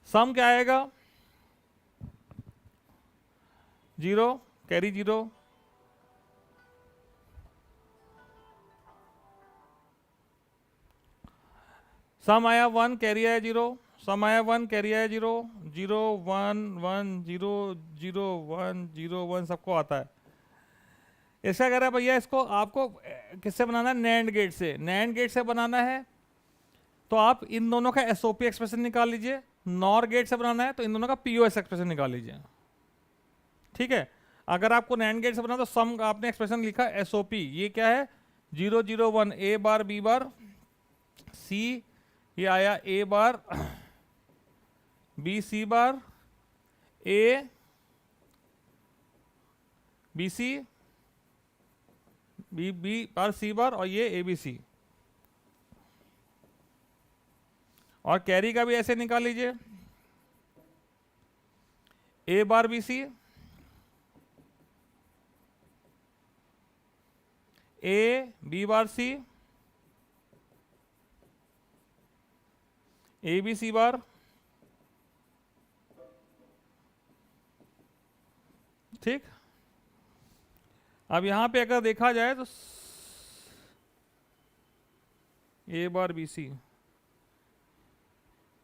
सम क्या आएगा 0, कैरी 0, सम आया 1, कैरी आया 0, सम आया 1, कैरी आया 0, 0 1 1 0 0 1 0 1 सबको आता है। इसका कह रहा है भैया इसको आपको किससे बनाना है, नैंड गेट से। नैंड गेट से बनाना है तो आप इन दोनों का एसओपी एक्सप्रेशन निकाल लीजिए, नॉर गेट से बनाना है तो इन दोनों का पीओएस एक्सप्रेशन निकाल लीजिए। ठीक है, अगर आपको नैंड गेट से बनाना तो सम आपने एक्सप्रेशन लिखा एसओपी, ये क्या है 0 0 1 ए बार बी बार सी, ये आया A bar B C bar A B C B B bar C bar, और ये ए बी सी। और कैरी का भी ऐसे निकाल लीजिए, A bar B C, A B bar C, A B C bar. ठीक, अब यहां पे अगर देखा जाए तो A bar B C,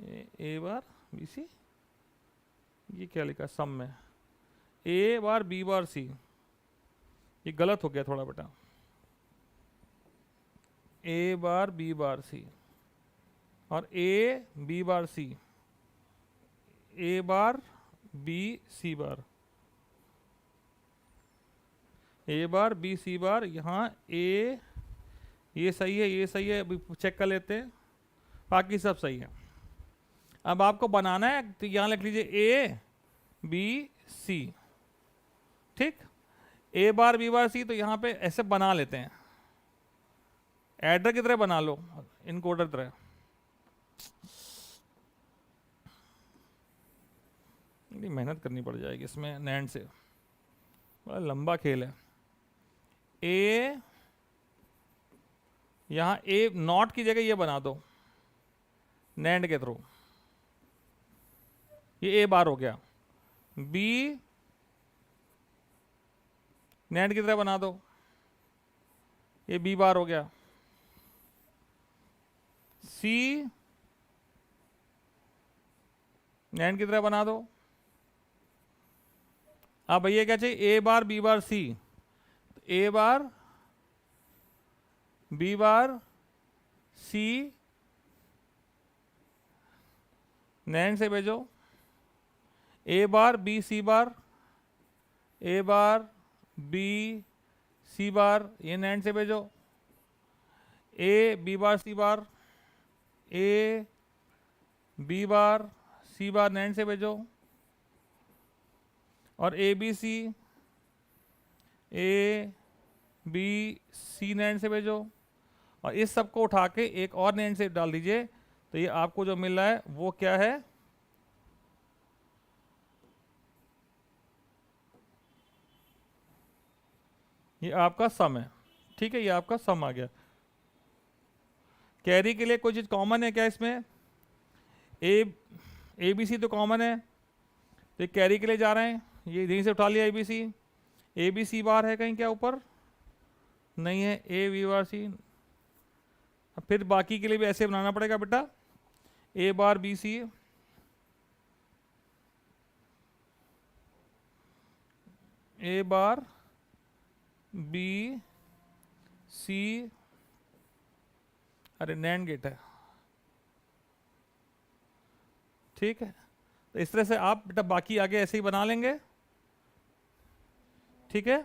A bar B सी, ये क्या लिखा सम में, ए बार बी बार सी, ये गलत हो गया थोड़ा बेटा, ए बार बी बार सी और A B bar C, A bar B C bar, A bar B C bar, यहाँ ए, ये सही है, ये सही है, अभी चेक कर लेते हैं, बाकी सब सही है। अब आपको बनाना है तो यहाँ लिख लीजिए ए बी सी, ठीक, ए बार बी बार सी, तो यहाँ पे ऐसे बना लेते हैं, एडर की तरह बना लो, इनकोडर की तरह। मेहनत करनी पड़ जाएगी इसमें नैंड से, बड़ा लंबा खेल है। ए, यहाँ ए नॉट की जगह ये बना दो नैंड के थ्रू, ये ए बार हो गया, बी नैंड की तरह बना दो, ये बी बार हो गया, सी नैंड की तरह बना दो। अब भैया क्या चाहिए, ए bar B bar C, A bar B bar C NAND से भेजो, ए bar B C bar, A bar B C बार, ये नैंड से भेजो, A B bar C bar, A B bar C bar NAND से भेजो, और A B C, A B C NAND से भेजो, और इस सब को उठा के एक और नैंड से डाल दीजिए, तो ये आपको जो मिल रहा है वो क्या है, ये आपका सम है, ठीक है, ये आपका सम आ गया। कैरी के लिए कोई चीज कॉमन है क्या इसमें, ए बी सी तो कॉमन है, तो कैरी के लिए जा रहे हैं, ये यहीं से उठा लिया ए बी सी बार है कहीं क्या ऊपर, नहीं है, ए बी बार सी, अब फिर बाकी के लिए भी ऐसे बनाना पड़ेगा बेटा, ए bar B C, A bar B सी, अरे नैंड गेट है, ठीक है, तो इस तरह से आप बेटा बाकी आगे ऐसे ही बना लेंगे, ठीक है।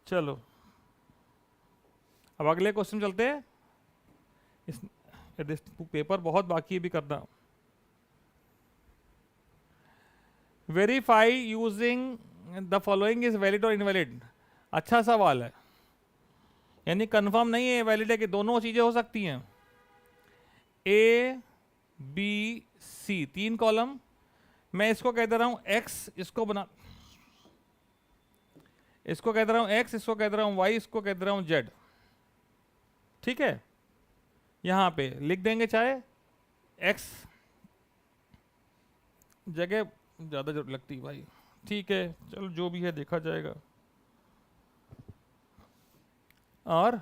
चलो अब अगले क्वेश्चन चलते हैं, इस पेपर बहुत बाकी है भी करना। Verify using the following is valid और इनवैलिड, अच्छा सवाल है, यानी कंफर्म नहीं है वैलिड है कि दोनों चीजें हो सकती हैं। ए बी सी तीन कॉलम, मैं इसको कह दे रहा हूं एक्स, इसको बना, इसको कह दे रहा हूं एक्स, इसको कह दे रहा हूं वाई, इसको कह दे रहा हूं जेड, ठीक है, यहां पे लिख देंगे चाहे एक्स जगह ज्यादा जरूरत लगती है भाई, ठीक है, चलो जो भी है देखा जाएगा, और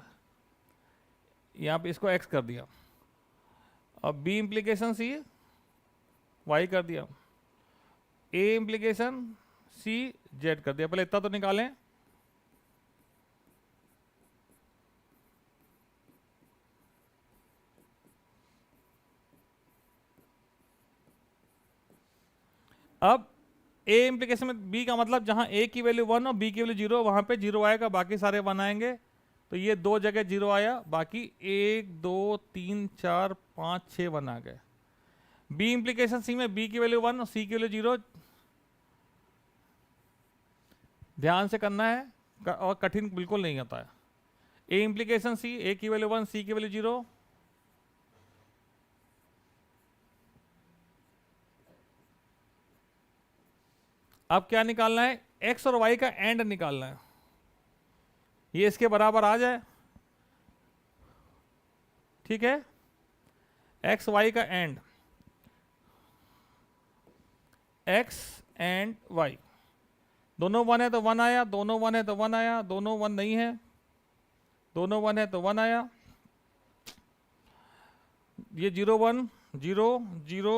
यहां पे इसको एक्स कर दिया, अब बी इंप्लीकेशन सी वाई कर दिया, ए इंप्लीकेशन सी जेड कर दिया। पहले इतना तो निकालें, अब ए इंप्लीकेशन में बी का मतलब जहां ए की वैल्यू 1 और बी की वैल्यू 0, वहां पे 0 आएगा, बाकी सारे 1 आएंगे, तो ये दो जगह 0 आया, बाकी 1 2 3 4 5 6 1 आ गए। बी इंप्लीकेशन सी में बी की वैल्यू 1 और सी की वैल्यू 0, ध्यान से करना है और कठिन बिल्कुल नहीं आता है। ए इंप्लीकेशन सी, ए की वैल्यू 1 सी की वैल्यू 0, अब क्या निकालना है, एक्स और वाई का एंड निकालना है, ये इसके बराबर आ जाए, ठीक है, एक्स वाई का एंड, एक्स एंड वाई दोनों 1 है तो 1 आया, दोनों 1 है तो 1 आया, दोनों 1 नहीं है दोनों 1 है तो 1 आया। ये 0 1 0 0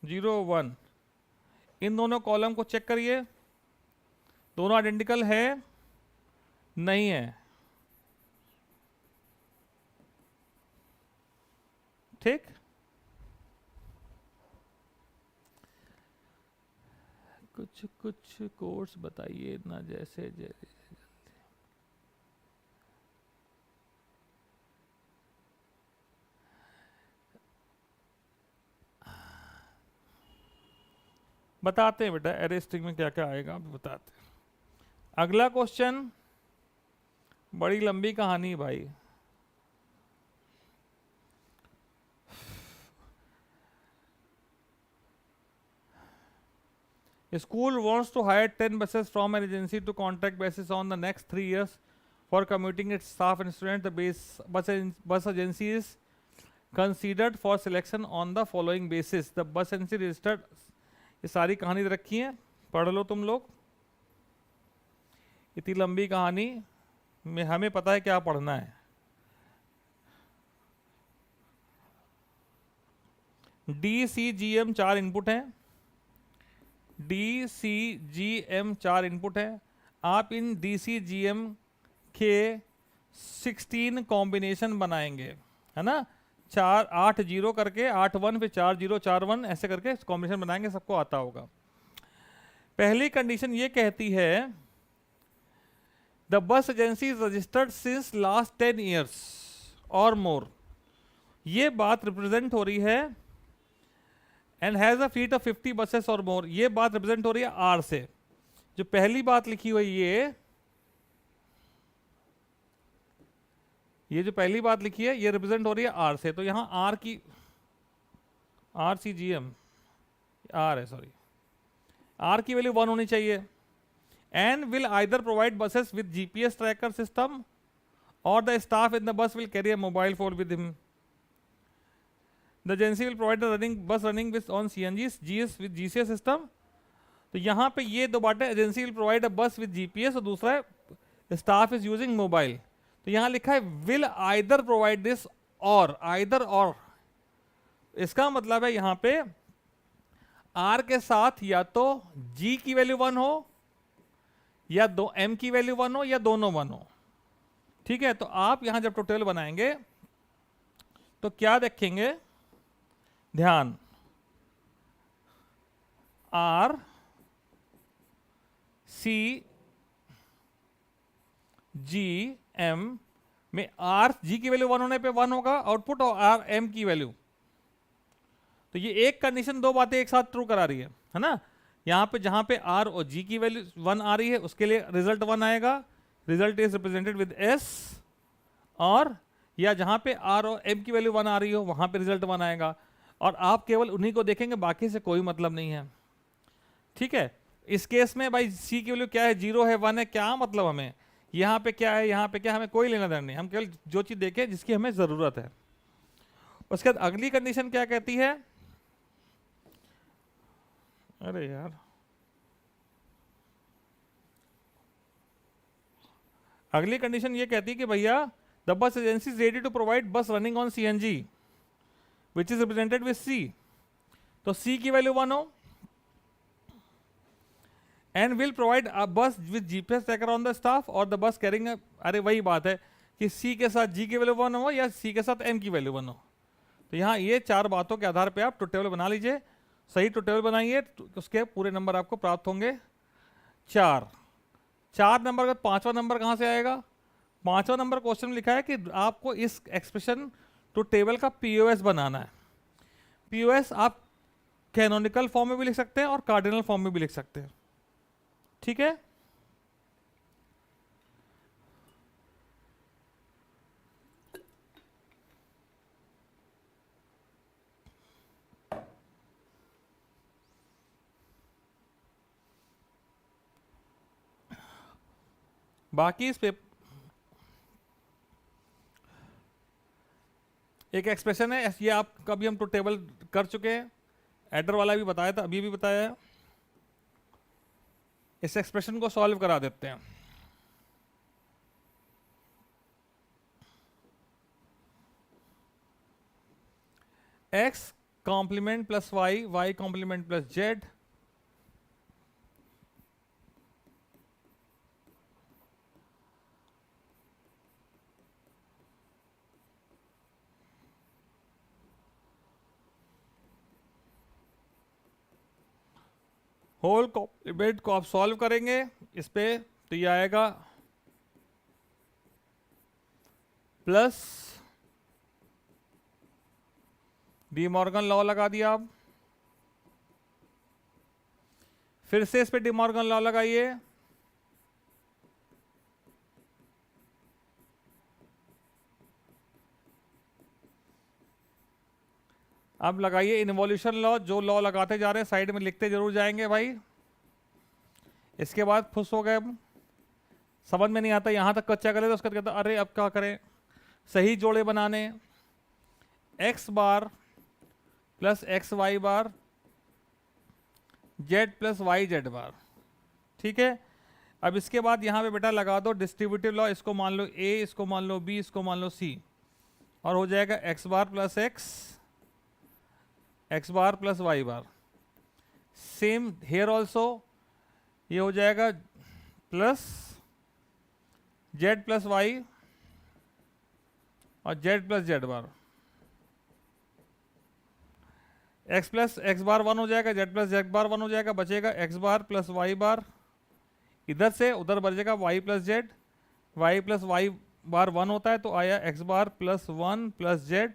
0 1, इन दोनों कॉलम को चेक करिए, दोनों आइडेंटिकल है नहीं है, ठीक। कुछ कुछ कोर्स बताइए ना, जैसे जैसे बताते हैं बेटा, एरे स्ट्रिंग में क्या क्या आएगा अभी बताते हैं। अगला क्वेश्चन बड़ी लंबी कहानी भाई। School wants to hire 10 buses from an agency to contract basis on the next 3 years for commuting its staff and students. The bus agency is considered for selection on the following basis. The bus agency registered, ये सारी कहानी दे रखी है, पढ़ लो तुम लोग। इतनी लंबी कहानी में हमें पता है क्या पढ़ना है। DCGM 4 इनपुट हैं, DCGM 4 इनपुट है। आप इन DCGM के 16 कॉम्बिनेशन बनाएंगे, है ना, 4 8 0 करके 8 1 फिर 4 0 4 1 ऐसे करके कॉम्बिनेशन बनाएंगे, सबको आता होगा। पहली कंडीशन ये कहती है the bus agency is registered since last 10 years और मोर। ये बात रिप्रेजेंट हो रही है and has a fleet of 50 buses और मोर, ये बात रिप्रेजेंट हो रही है आर से। जो पहली बात लिखी हुई ये जो पहली बात लिखी है ये रिप्रेजेंट हो रही है आर से, तो यहां आर की RCGM आर है, सॉरी, आर की वैल्यू 1 होनी चाहिए। And will either provide buses with GPS tracker system और the staff in the bus will carry a mobile phone with him. The agency will provide the bus running with on CNGs, GS with GCS system। तो यहाँ पे ये दो बातें, agency will provide a bus with GPS और दूसरा है staff is using mobile. तो यहाँ लिखा है विल आइदर प्रोवाइड दिस और, आइदर और, इसका मतलब है यहाँ पे R के साथ या तो G की वैल्यू 1 हो या M की वैल्यू 1 हो या दोनों 1 हो, ठीक है। तो आप यहां जब टोटल बनाएंगे तो क्या देखेंगे, ध्यान, R C G M में R G की वैल्यू 1 होने पे 1 होगा आउटपुट, और R M की वैल्यू। तो ये एक कंडीशन दो बातें एक साथ ट्रू करा रही है ना। यहां पे जहां पे R और G की वैल्यू 1 आ रही है उसके लिए रिजल्ट 1 आएगा, result is represented with S। और या जहां पे R और M की वैल्यू 1 आ रही हो वहां पे रिजल्ट 1 आएगा, और आप केवल उन्हीं को देखेंगे, बाकी से कोई मतलब नहीं है, ठीक है। इस केस में भाई C की वैल्यू क्या है, 0 है 1 है, क्या मतलब हमें यहाँ पे क्या है यहाँ पे क्या, हमें कोई लेना देना नहीं, हम केवल जो चीज देखें जिसकी हमें जरूरत है। उसके बाद अगली कंडीशन क्या कहती है, अरे यार अगली कंडीशन ये कहती है कि भैया the bus agency is ready to provide bus running on CNG which is represented with C। तो C की वैल्यू 1 हो and will provide a bus with GPS tracker on the staff और द बस कैरिंग, अरे वही बात है कि C के साथ G की वैल्यू 1 हो या C के साथ M की वैल्यू 1 हो। तो यहाँ ये चार बातों के आधार पे आप ट्रुथ टेबल बना लीजिए, सही ट्रुथ टेबल बनाइए, उसके पूरे नंबर आपको प्राप्त होंगे 4। 4 नंबर का 5वां नंबर कहाँ से आएगा, 5वां नंबर क्वेश्चन में लिखा है कि आपको इस एक्सप्रेशन ट्रुथ टेबल का POS बनाना है। POS आप कैनोनिकल फॉर्म में भी लिख सकते हैं और कार्डिनल फॉर्म में भी लिख सकते हैं, ठीक है। बाकी इस पेपर एक एक्सप्रेशन है, ये आप कभी हम ट्रुथ टेबल कर चुके हैं, एडर वाला भी बताया था, अभी भी बताया है। इस एक्सप्रेशन को सॉल्व करा देते हैं। X complement plus Y, Y complement plus Z, whole complement को आप सॉल्व करेंगे इस पे, तो ये आएगा प्लस डी मॉर्गन लॉ लगा दिया आप, फिर से इस पे डी मॉर्गन लॉ लगाइए, अब लगाइए इन्वोल्यूशन लॉ, जो लॉ लगाते जा रहे हैं साइड में लिखते जरूर जाएंगे भाई। इसके बाद खुश हो गए, समझ में नहीं आता यहां तक कच्चा करे तो उसके बाद कहता अरे अब क्या करें, सही जोड़े बनाने, x bar plus x Y बार, जेड प्लस वाई जेड बार, ठीक है। अब इसके बाद यहां पे बेटा लगा दो डिस्ट्रीब्यूटिव लॉ, इसको मान लो ए, इसको मान लो बी, इसको मान लो सी, और हो जाएगा X bar plus X, X bar plus Y bar. Same here also, ये हो जाएगा प्लस जेड प्लस वाई और Z plus Z bar, X plus X bar 1 हो जाएगा, जेड प्लस जेड बार 1 हो जाएगा, बचेगा X bar plus Y bar, इधर से उधर बचेगा Y plus Z, Y plus Y bar 1 होता है तो आया X bar plus 1 plus Z,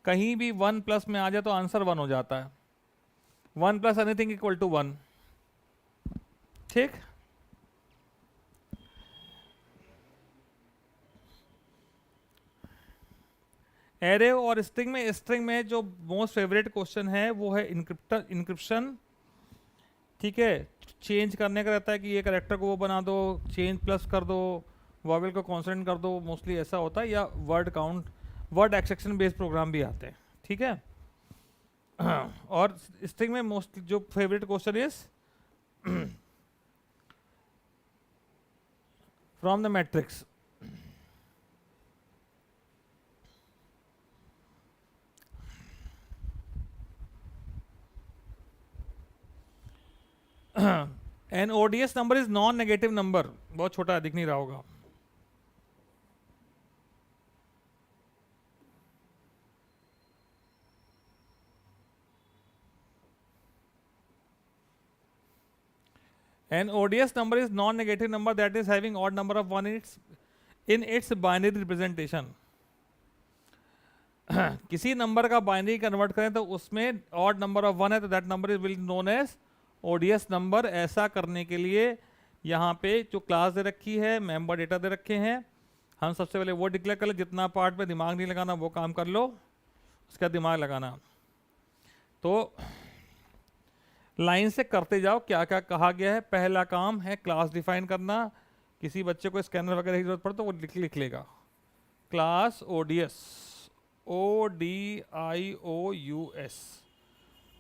कहीं भी 1 प्लस में आ जाए तो आंसर 1 हो जाता है, 1 प्लस एनीथिंग इक्वल टू 1, ठीक। एरे और स्ट्रिंग में जो मोस्ट फेवरेट क्वेश्चन है वो है इंक्रिप्शन, ठीक है। चेंज करने का रहता है कि ये कैरेक्टर को वो बना दो, चेंज प्लस कर दो, वॉवेल को कॉन्स्टेंट कर दो, मोस्टली ऐसा होता है, या word count, word extraction based program भी आते हैं, ठीक है। और स्ट्रिंग में मोस्ट जो favourite question is from the matrix, an odious number is non negative number, बहुत छोटा दिख नहीं रहा होगा, an ODS number is non-negative number that is having odd number of 1 in its binary representation. किसी number का binary convert करें तो उसमें ऑड नंबर ऑफ 1 है तो that number is will known as odious number. ऐसा करने के लिए यहाँ पे जो क्लास दे रखी है, मेंबर डेटा दे रखे हैं, हम सबसे पहले वो डिक्लेयर कर ले, जितना पार्ट पे दिमाग नहीं लगाना वो काम कर लो, उसका दिमाग लगाना। तो लाइन से करते जाओ क्या क्या कहा गया है। पहला काम है क्लास डिफाइन करना, किसी बच्चे को स्कैनर वगैरह की जरूरत पड़े तो वो लिख लेगा class odious, ODIOUS,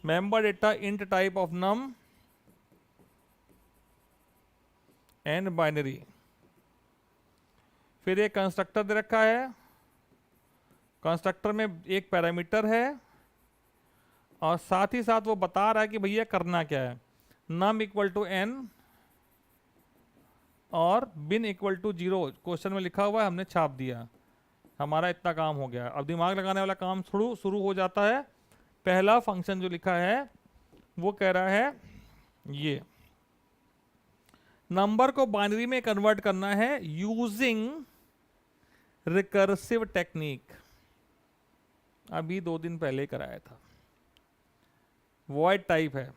member data int type of num and binary. फिर एक कंस्ट्रक्टर दे रखा है, कंस्ट्रक्टर में एक पैरामीटर है और साथ ही साथ वो बता रहा है कि भैया करना क्या है, नम इक्वल टू n और बिन इक्वल टू 0 क्वेश्चन में लिखा हुआ है, हमने छाप दिया, हमारा इतना काम हो गया। अब दिमाग लगाने वाला काम शुरू हो जाता है। पहला फंक्शन जो लिखा है वो कह रहा है ये नंबर को बाइनरी में कन्वर्ट करना है यूजिंग रिकर्सिव टेक्निक, अभी 2 दिन पहले कराया था, वॉइड टाइप है।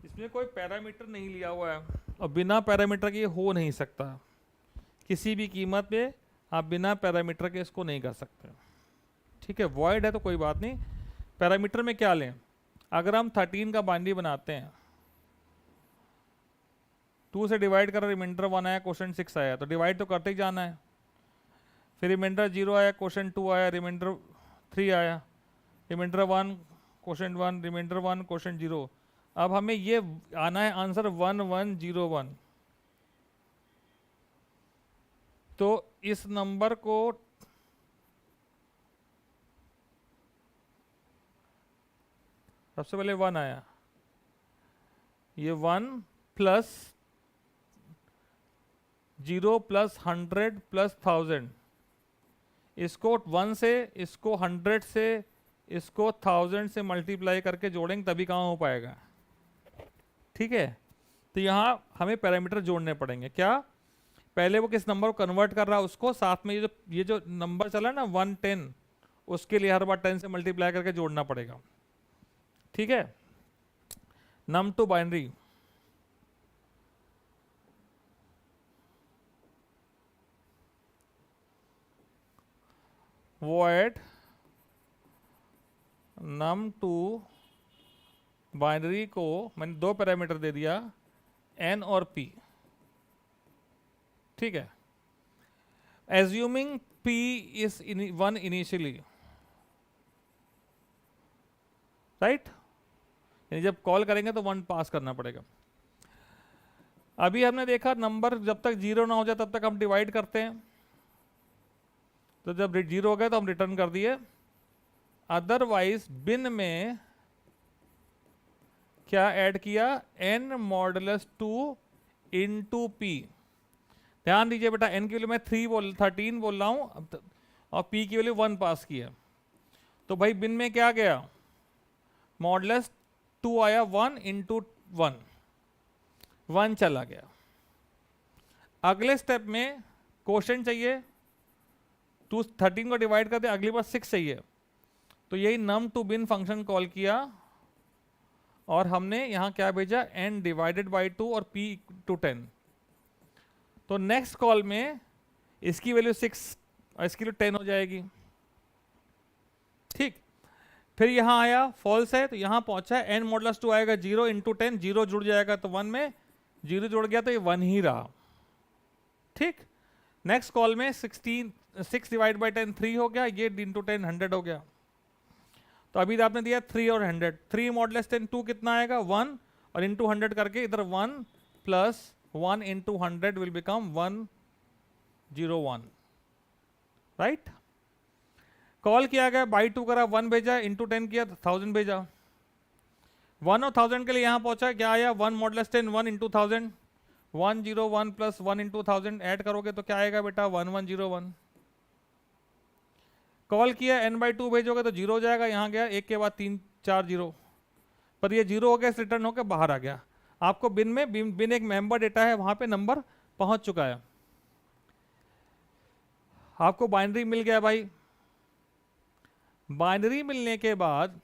इसमें कोई पैरामीटर नहीं लिया हुआ है और बिना पैरामीटर के हो नहीं सकता, किसी भी कीमत पे आप बिना पैरामीटर के इसको नहीं कर सकते, ठीक है। वॉइड है तो कोई बात नहीं। पैरामीटर में क्या लें, अगर हम 13 का बाइनरी बनाते हैं, 2 से डिवाइड कर, रिमाइंडर 1 आया, क्वेश्चन 6 आया, तो डिवाइड तो करते ही जाना है। फिर रिमाइंडर 0 आया, क्वेश्चन 2 आया, रिमाइंडर 3 आया, रिमाइंडर 1 क्वेश्चन 1, रिमाइंडर 1 क्वेश्चन 0। अब हमें ये आना है आंसर 1101। तो इस नंबर को सबसे पहले 1 आया, ये 1 प्लस 0 प्लस 100 प्लस 1000, इसको 1 से, इसको 100 से, इसको 1000 से मल्टीप्लाई करके जोड़ेंगे तभी कहाँ हो पाएगा। ठीक है, तो यहाँ हमें पैरामीटर जोड़ने पड़ेंगे। क्या, पहले वो किस नंबर को कन्वर्ट कर रहा है उसको, साथ में ये जो नंबर चला ना 110, उसके लिए हर बार 10 से मल्टीप्लाई करके जोड़ना पड़ेगा। ठीक है, num to binary, void num to binary को मैंने दो पैरामीटर दे दिया n और p। ठीक है, assuming p is 1 initially, right, यानी जब कॉल करेंगे तो 1 पास करना पड़ेगा। अभी हमने देखा नंबर जब तक 0 ना हो जाए तब तक हम डिवाइड करते हैं, तो जब 0 हो गया तो हम रिटर्न कर दिए। अदरवाइज बिन में क्या ऐड किया, n मॉडुलस 2 इंटू p। ध्यान दीजिए बेटा, n की वैल्यू मैं 13 बोल रहा हूं और p की वैल्यू 1 पास किया, तो भाई बिन में क्या गया, मॉडुलस 2 आया 1 इंटू 1 चला गया। अगले स्टेप में क्वोशंट चाहिए, 13 को डिवाइड करते, अगली बार 6 चाहिए, तो यही नम टू बिन फंक्शन कॉल किया और हमने यहां क्या भेजा, n डिवाइडेड बाई 2 और p टू 10। तो नेक्स्ट कॉल में इसकी वैल्यू 6 और इसकी वैल्यू 10 हो जाएगी। ठीक, फिर यहां आया फॉल्स है, तो यहां पहुंचा n मॉडुलस 2 आएगा 0 इंटू 10, 0 जुड़ जाएगा तो 1 में 0 जुड़ गया तो ये 1 ही रहा। ठीक, नेक्स्ट कॉल में 6 डिवाइड बाई 10 3 हो गया, ये इंटू 10 100 हो गया। तो अभी आपने दिया 3 और 100, 3 मॉडुलस 10 2 कितना आएगा 1, और इंटू 100 करके इधर 1 plus 1 into 100 will become 101, right. Call किया गया, बाई 2 करा, 1 भेजा, इंटू 10 किया 1000 भेजा। 1 और 1000 के लिए यहां पहुंचा, क्या आया 1 modulus 10 1 into 1000, 101 plus 1 into 1000 add करोगे तो क्या आएगा बेटा 1101। कॉल किया, n बाई 2 भेजोगे तो 0 हो जाएगा, यहां गया 1 के बाद 3 4 0, पर ये 0 हो गया, रिटर्न होकर बाहर आ गया। आपको बिन में बिन एक मेंबर डेटा है, वहां पे नंबर पहुंच चुका है, आपको बाइनरी मिल गया भाई। बाइनरी मिलने के बाद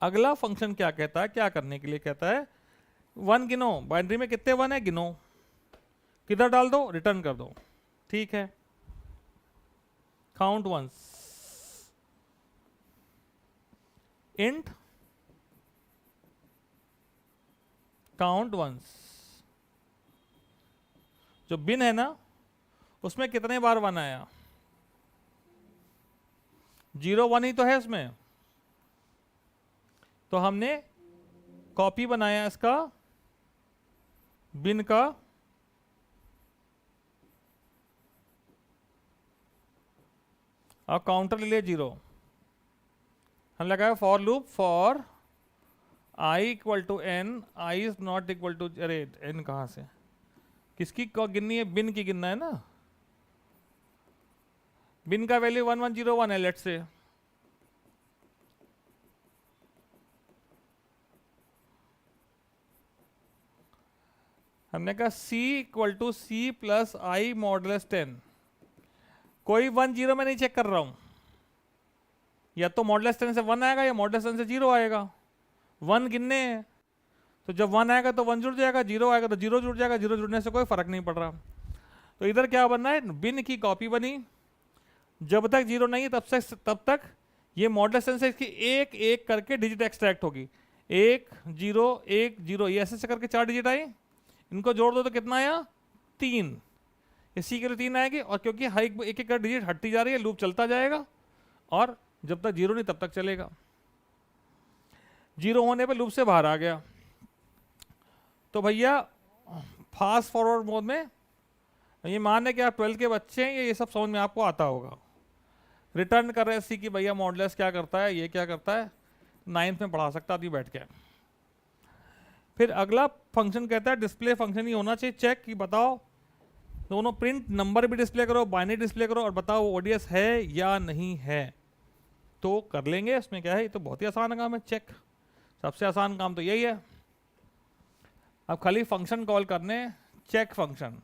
अगला फंक्शन क्या कहता है, क्या करने के लिए कहता है, 1 गिनो, बाइनरी में कितने 1 है गिनो, किधर डाल दो, रिटर्न कर दो। ठीक है, count ones, int count ones. जो बिन है ना उसमें कितने बार 1 आया, 0 1 ही तो है उसमें, तो हमने कॉपी बनाया इसका बिन का, और काउंटर ले लिया 0। हम लगाया for loop for i equal to n, i is not equal to, अरे n कहां से, किसकी गिननी है, बिन की गिनना है ना। बिन का वैल्यू 1101 है, लेट्स से, हमने कहा c equal to c plus I modulus 10। कोई 1 0 में नहीं चेक कर रहा हूं, या तो मॉडुलस 10 से 1 आएगा या मॉडुलस 10 से 0 आएगा। 1 गिनने हैं, तो जब 1 आएगा तो 1 जुड़ जाएगा, 0 आएगा तो 0 जुड़ जाएगा, 0 जुड़ने से कोई फर्क नहीं पड़ रहा। तो इधर क्या बनना है, बिन की कॉपी बनी, जब तक 0 नहीं है तब तक ये मॉडुलस 10 से इसकी एक एक करके डिजिट एक्सट्रैक्ट होगी, 1 0 1 0, ये ऐसे करके 4 डिजिट आई, इनको जोड़ दो तो कितना आया 3, इसी के लिए 3 आएगी, और क्योंकि हर एक एक डिजिट हटती जा रही है, लूप चलता जाएगा और जब तक 0 नहीं तब तक चलेगा। 0 होने पे लूप से बाहर आ गया, तो भैया फास्ट फॉरवर्ड मोड में ये मान है कि आप 12th के बच्चे हैं, ये सब समझ में आपको आता होगा। रिटर्न कर रहे सी कि भैया मॉडुलस क्या करता है, ये क्या करता है, 9th में पढ़ा सकता आदमी बैठ के। फिर अगला फंक्शन कहता है डिस्प्ले फंक्शन ही होना चाहिए चेक कि बताओ दोनों प्रिंट नंबर भी डिस्प्ले करो, बाइनरी डिस्प्ले करो और बताओ ओडीएस है या नहीं है। तो कर लेंगे, इसमें क्या है, ये तो बहुत ही आसान काम है, चेक। सबसे आसान काम तो यही है। अब खाली फंक्शन कॉल करने, चेक फंक्शन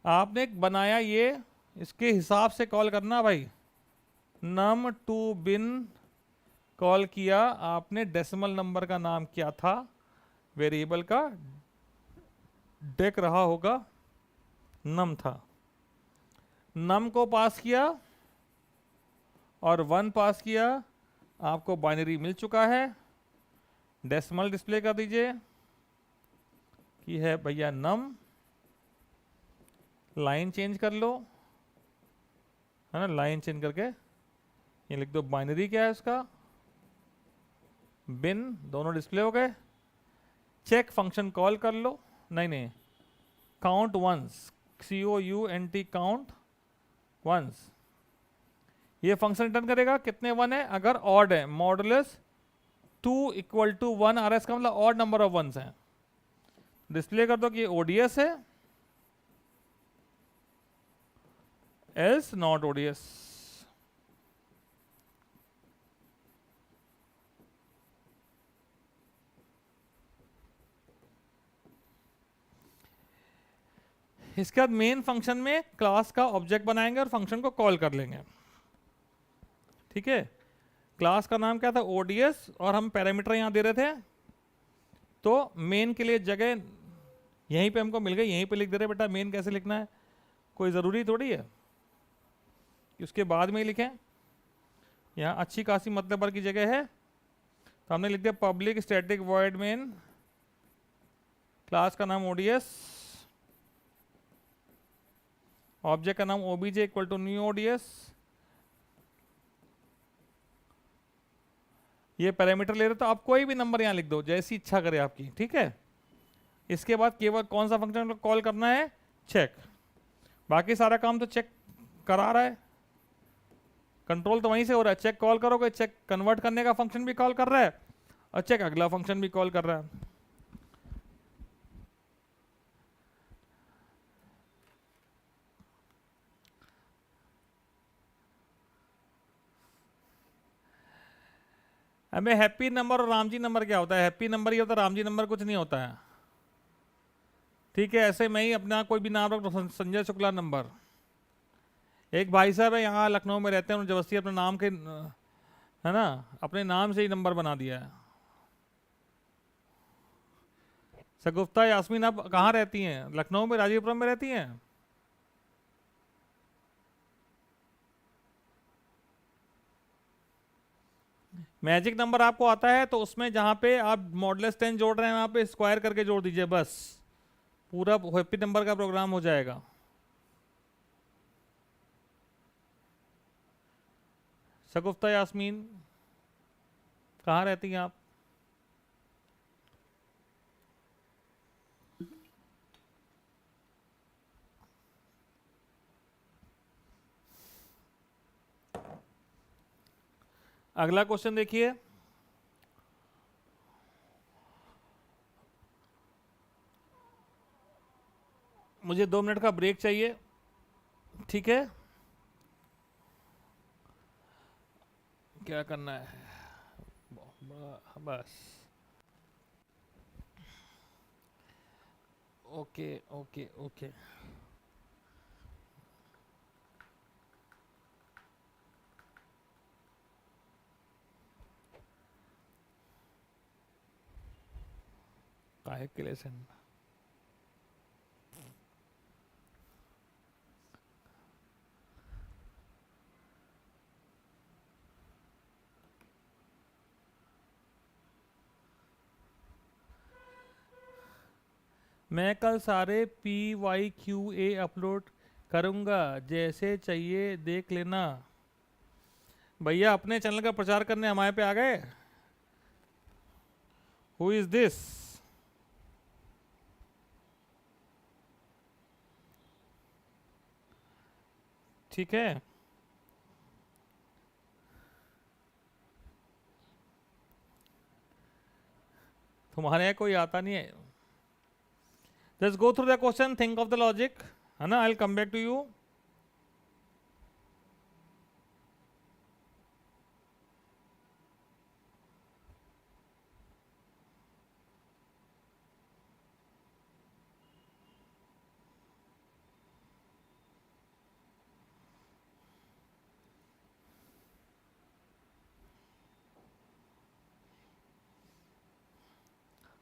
आपने एक बनाया, ये इसके हिसाब से कॉल करना भाई। num to bin कॉल किया आपने, डेसिमल नंबर का नाम क्या था, वेरिएबल का डेक रहा होगा, num था, num को पास किया और 1 पास किया, आपको बाइनरी मिल चुका है। डेसिमल डिस्प्ले कर दीजिए कि है भैया num, लाइन चेंज कर लो, है ना, लाइन चेंज करके ये लिख दो बाइनरी क्या है उसका, बिन, दोनों डिस्प्ले हो गए। चेक फंक्शन कॉल कर लो, नहीं count ones, COUNT count ones, ये फंक्शन रिटर्न करेगा कितने 1 है, अगर ऑड है मॉडुलस 2 इक्वल टू 1 आ रहा है, इसका मतलब ऑड नंबर ऑफ वंस है। डिस्प्ले कर दो कि ओडीएस है, एल्स नॉट ओडीएस। इसके बाद मेन फंक्शन में क्लास का ऑब्जेक्ट बनाएंगे और फंक्शन को कॉल कर लेंगे। ठीक है, क्लास का नाम क्या था, ओडीएस, और हम पैरामीटर यहां दे रहे थे, तो मेन के लिए जगह यहीं पे हमको मिल गई, यहीं पे लिख दे रहे बेटा मेन कैसे लिखना है, कोई ज़रूरी थोड़ी है कि उसके बाद में ही लिखें। यहाँ अच्छी खासी मतलब भर की जगह है, तो हमने लिख दिया public static void main, class का नाम ओडीएस, ऑब्जेक्ट का नाम OBJ equal to new odious, ये पैरामीटर ले रहे तो आप कोई भी नंबर यहाँ लिख दो जैसी इच्छा करे आपकी। ठीक है, इसके बाद केवल कौन सा फंक्शन कॉल करना है, चेक। बाकी सारा काम तो चेक करा रहा है, कंट्रोल तो वहीं से हो रहा है। चेक कॉल करोगे, चेक कन्वर्ट करने का फंक्शन भी कॉल कर रहा है और चेक अगला फंक्शन भी कॉल कर रहा है। हमें हैप्पी नंबर और रामजी नंबर क्या होता है, हैप्पी नंबर ही होता है, रामजी नंबर कुछ नहीं होता है। ठीक है, ऐसे मैं ही अपना कोई भी नाम रख दो, संजय शुक्ला नंबर। एक भाई साहब है यहाँ लखनऊ में रहते हैं, उन्होंने जबरदस्ती अपने नाम के, है ना, अपने नाम से ही नंबर बना दिया है। सगुफ्ता यास्मीन आप कहाँ रहती हैं, लखनऊ में राजीवपुरम में रहती हैं। मैजिक नंबर आपको आता है तो उसमें जहां पे आप मॉडुलस 10 जोड़ रहे हैं वहां पे स्क्वायर करके जोड़ दीजिए, बस पूरा हैप्पी नंबर का प्रोग्राम हो जाएगा। सगुफ्ता यास्मीन कहाँ रहती हैं आप, अगला क्वेश्चन देखिए। मुझे 2 मिनट का ब्रेक चाहिए, ठीक है, क्या करना है बस। ओके ओके ओके, काहे के लिए सेंड, मैं कल सारे PYQA अपलोड करूंगा, जैसे चाहिए देख लेना। भैया अपने चैनल का प्रचार करने हमारे पे आ गए, हु इज दिस। ठीक है, तुम्हारे यहाँ कोई आता नहीं है। Just go through the question, think of the logic, है ना। I will come back to you.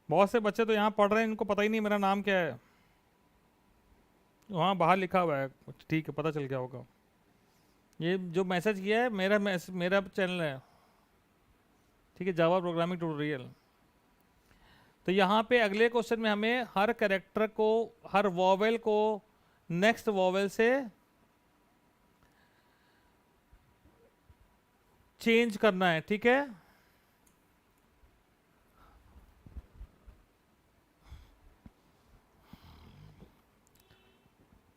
बहुत से बच्चे तो यहाँ पढ़ रहे हैं, इनको पता ही नहीं मेरा नाम क्या है। वहाँ बाहर लिखा हुआ है, ठीक है, पता चल गया होगा। ये जो मैसेज किया है मेरा चैनल है, ठीक है, जावा प्रोग्रामिंग ट्यूटोरियल। तो यहाँ पे अगले क्वेश्चन में हमें हर कैरेक्टर को, हर वॉवेल को नेक्स्ट वॉवेल से चेंज करना है, ठीक है।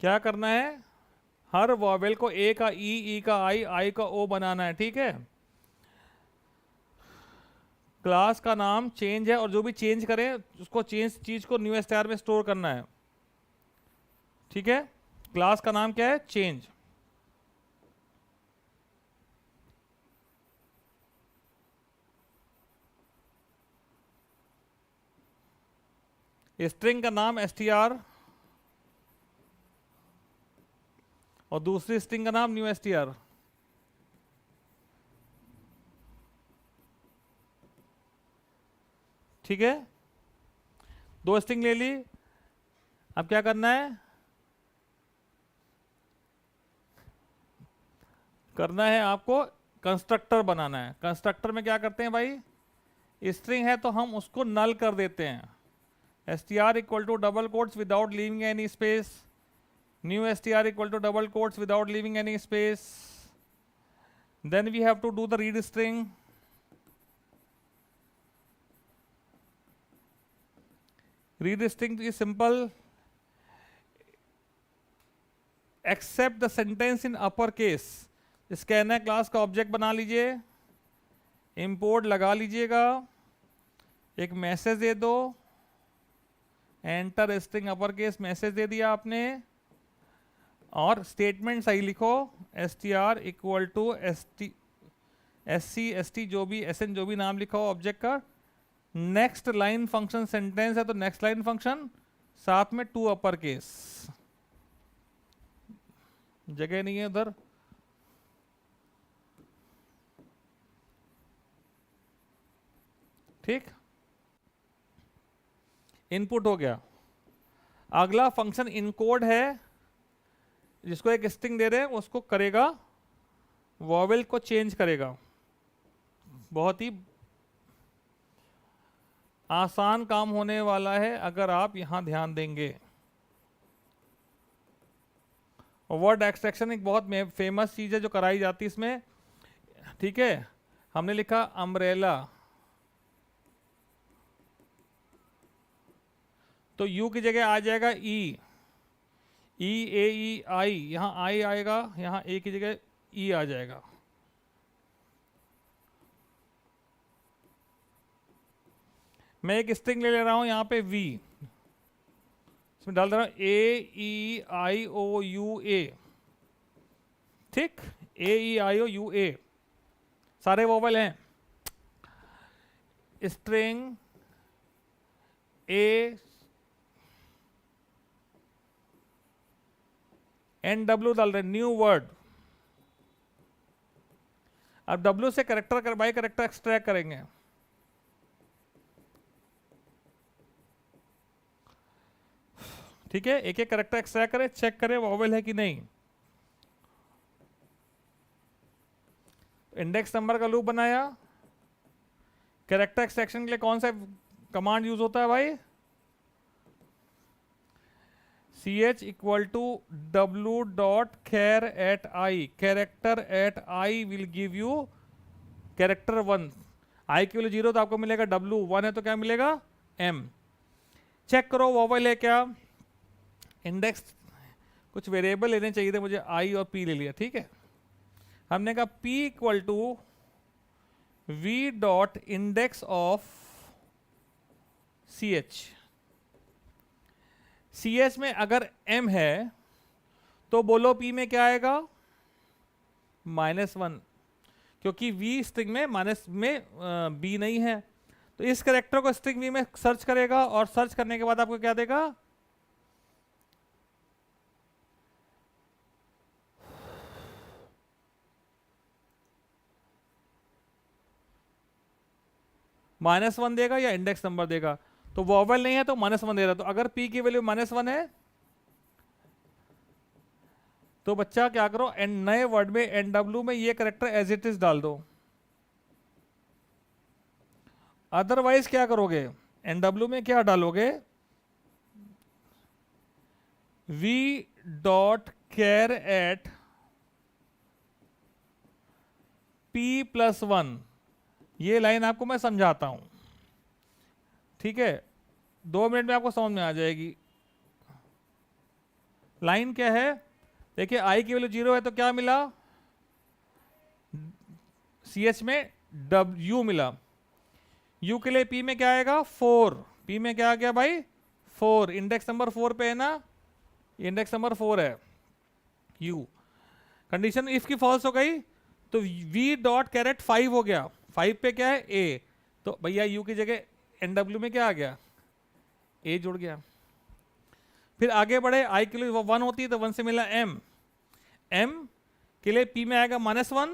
क्या करना है, हर वॉवेल को ए का ई, ई का आई का ओ बनाना है, ठीक है। क्लास का नाम चेंज है, और जो भी चेंज करें उसको चीज को न्यू स्टार में स्टोर करना है, ठीक है। क्लास का नाम क्या है, चेंज। स्ट्रिंग का नाम str, और दूसरी स्ट्रिंग का नाम न्यू str। ठीक है, दो स्ट्रिंग ले ली। अब क्या करना है, आपको कंस्ट्रक्टर बनाना है। कंस्ट्रक्टर में क्या करते हैं भाई, स्ट्रिंग है तो हम उसको नल कर देते हैं। str equal to double quotes without leaving any space, new str equal to double quotes without leaving any space. Then we have to do the read string. Read string is simple, accept the sentence in upper case. Scanner class का object बना लीजिए, import लगा लीजिएगा, एक message दे दो, enter string upper case message दे दिया आपने, और स्टेटमेंट सही लिखो, str इक्वल टू sc जो भी sn जो भी नाम लिखा हो ऑब्जेक्ट का। नेक्स्ट लाइन फंक्शन सेंटेंस है तो नेक्स्ट लाइन फंक्शन, साथ में टू अपर केस, जगह नहीं है उधर। ठीक, इनपुट हो गया। अगला फंक्शन इनकोड है, जिसको एक स्ट्रिंग दे रहे हैं, उसको करेगा, वॉवेल को चेंज करेगा। बहुत ही आसान काम होने वाला है अगर आप यहां ध्यान देंगे। वर्ड एक्सट्रैक्शन एक बहुत फेमस चीज है जो कराई जाती है इसमें, ठीक है। हमने लिखा अम्ब्रेला, तो यू की जगह आ जाएगा ई, ए ई आई, यहां आई आएगा, यहां ए की जगह ई आ जाएगा। मैं एक स्ट्रिंग ले रहा हूं यहां पे वी, इसमें डाल दे रहा हूं ए ई आई ओ यू ए, ठीक, ए ई आई ओ यू ए, सारे वोवल हैं। स्ट्रिंग ए एन डब्ल्यू डाल रहे, न्यू वर्ड। अब डब्ल्यू से करेक्टर बाई करेक्टर एक्सट्रैक्ट करेंगे। ठीक है, एक एक करेक्टर एक्सट्रैक्ट करें, चेक करें वोवेल है कि नहीं। इंडेक्स नंबर का लूप बनाया। कैरेक्टर एक्सट्रैक्शन के लिए कौन सा कमांड यूज होता है भाई, ch equal to w dot char at I, character at I will give you character 1। I की वैल्यू 0 तो आपको मिलेगा w, 1 है तो क्या मिलेगा m। चेक करो वोवेल है क्या। इंडेक्स कुछ वेरिएबल लेने चाहिए थे मुझे, आई और पी ले लिया, ठीक है। हमने कहा P equal to V dot index of CH। CH में अगर M है तो बोलो P में क्या आएगा, -1, क्योंकि V स्ट्रिंग में माइनस में B नहीं है। तो इस कैरेक्टर को स्ट्रिंग V में सर्च करेगा और सर्च करने के बाद आपको क्या देगा, -1 देगा या इंडेक्स नंबर देगा। तो वॉवेल नहीं है तो -1 दे रहा। तो अगर P की वैल्यू -1 है तो बच्चा क्या करो, एंड नए वर्ड में NW में ये कैरेक्टर एज इट इज डाल दो। अदरवाइज क्या करोगे, NW में क्या डालोगे, V डॉट कैर एट P+1। ये लाइन आपको मैं समझाता हूं, ठीक है, 2 मिनट में आपको समझ में आ जाएगी। लाइन क्या है, देखिए आई की वैल्यू 0 है तो क्या मिला, CH में W मिला। U के लिए P में क्या आएगा, 4। P में क्या आ गया भाई, 4। इंडेक्स नंबर 4 पे है ना, इंडेक्स नंबर 4 है U। कंडीशन इफ की फॉल्स हो गई तो V डॉट कैरेट 5 हो गया। 5 पे क्या है, A। तो भैया U की जगह NW में क्या आ गया, A जुड़ गया। फिर आगे बढ़े, I के लिए 1 होती है तो 1 से मिला M। M के लिए P में आएगा -1।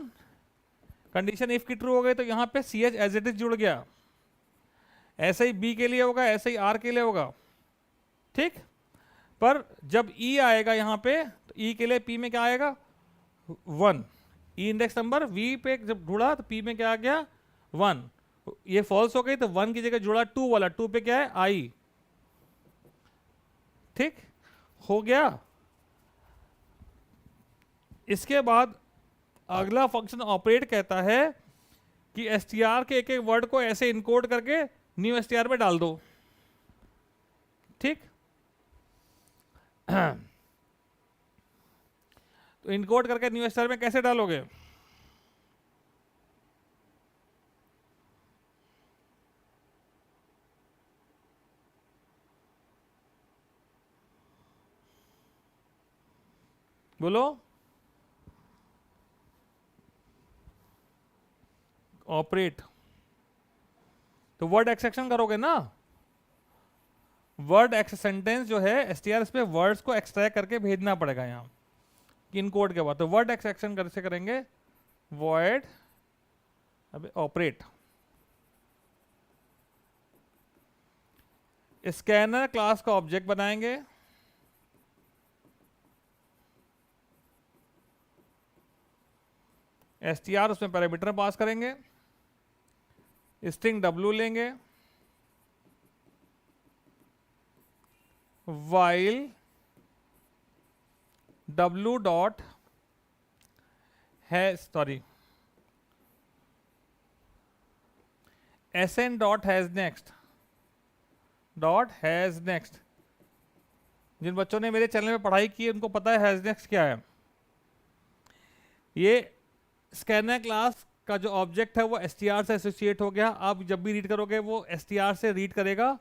कंडीशन इफ की ट्रू हो गई तो यहाँ पे CH एज इट इज जुड़ गया। ऐसे ही B के लिए होगा, ऐसे ही R के लिए होगा, ठीक। पर जब E आएगा यहाँ पे तो E के लिए P में क्या आएगा, 1। E इंडेक्स नंबर V पे जब जुड़ा तो P में क्या आ गया, 1। ये फॉल्स हो गई तो 1 की जगह जुड़ा 2 वाला, 2 पे क्या है, I। ठीक हो गया। इसके बाद अगला फंक्शन ऑपरेट कहता है कि str के एक एक वर्ड को ऐसे इनकोड करके न्यू str में डाल दो, ठीक। तो इनकोड करके न्यू str में कैसे डालोगे, बोलो। ऑपरेट तो वर्ड एक्सट्रैक्शन करोगे ना, वर्ड एक्स सेंटेंस जो है str पे वर्ड्स को एक्सट्रैक्ट करके भेजना पड़ेगा यहाँ इनकोड के बाद। तो वर्ड एक्सट्रैक्शन कैसे करेंगे, वॉइड अब ऑपरेट। स्कैनर क्लास का ऑब्जेक्ट बनाएंगे, str उसमें पैरामीटर पास करेंगे, स्ट्रिंग w लेंगे, while w डॉट है sorry sn dot has next dot has next. जिन बच्चों ने मेरे चैनल में पढ़ाई की है उनको पता है हैज नेक्स्ट क्या है। ये स्कैनर क्लास का जो ऑब्जेक्ट है वो str से एसोसिएट हो गया। आप जब भी रीड करोगे वो str से रीड करेगा,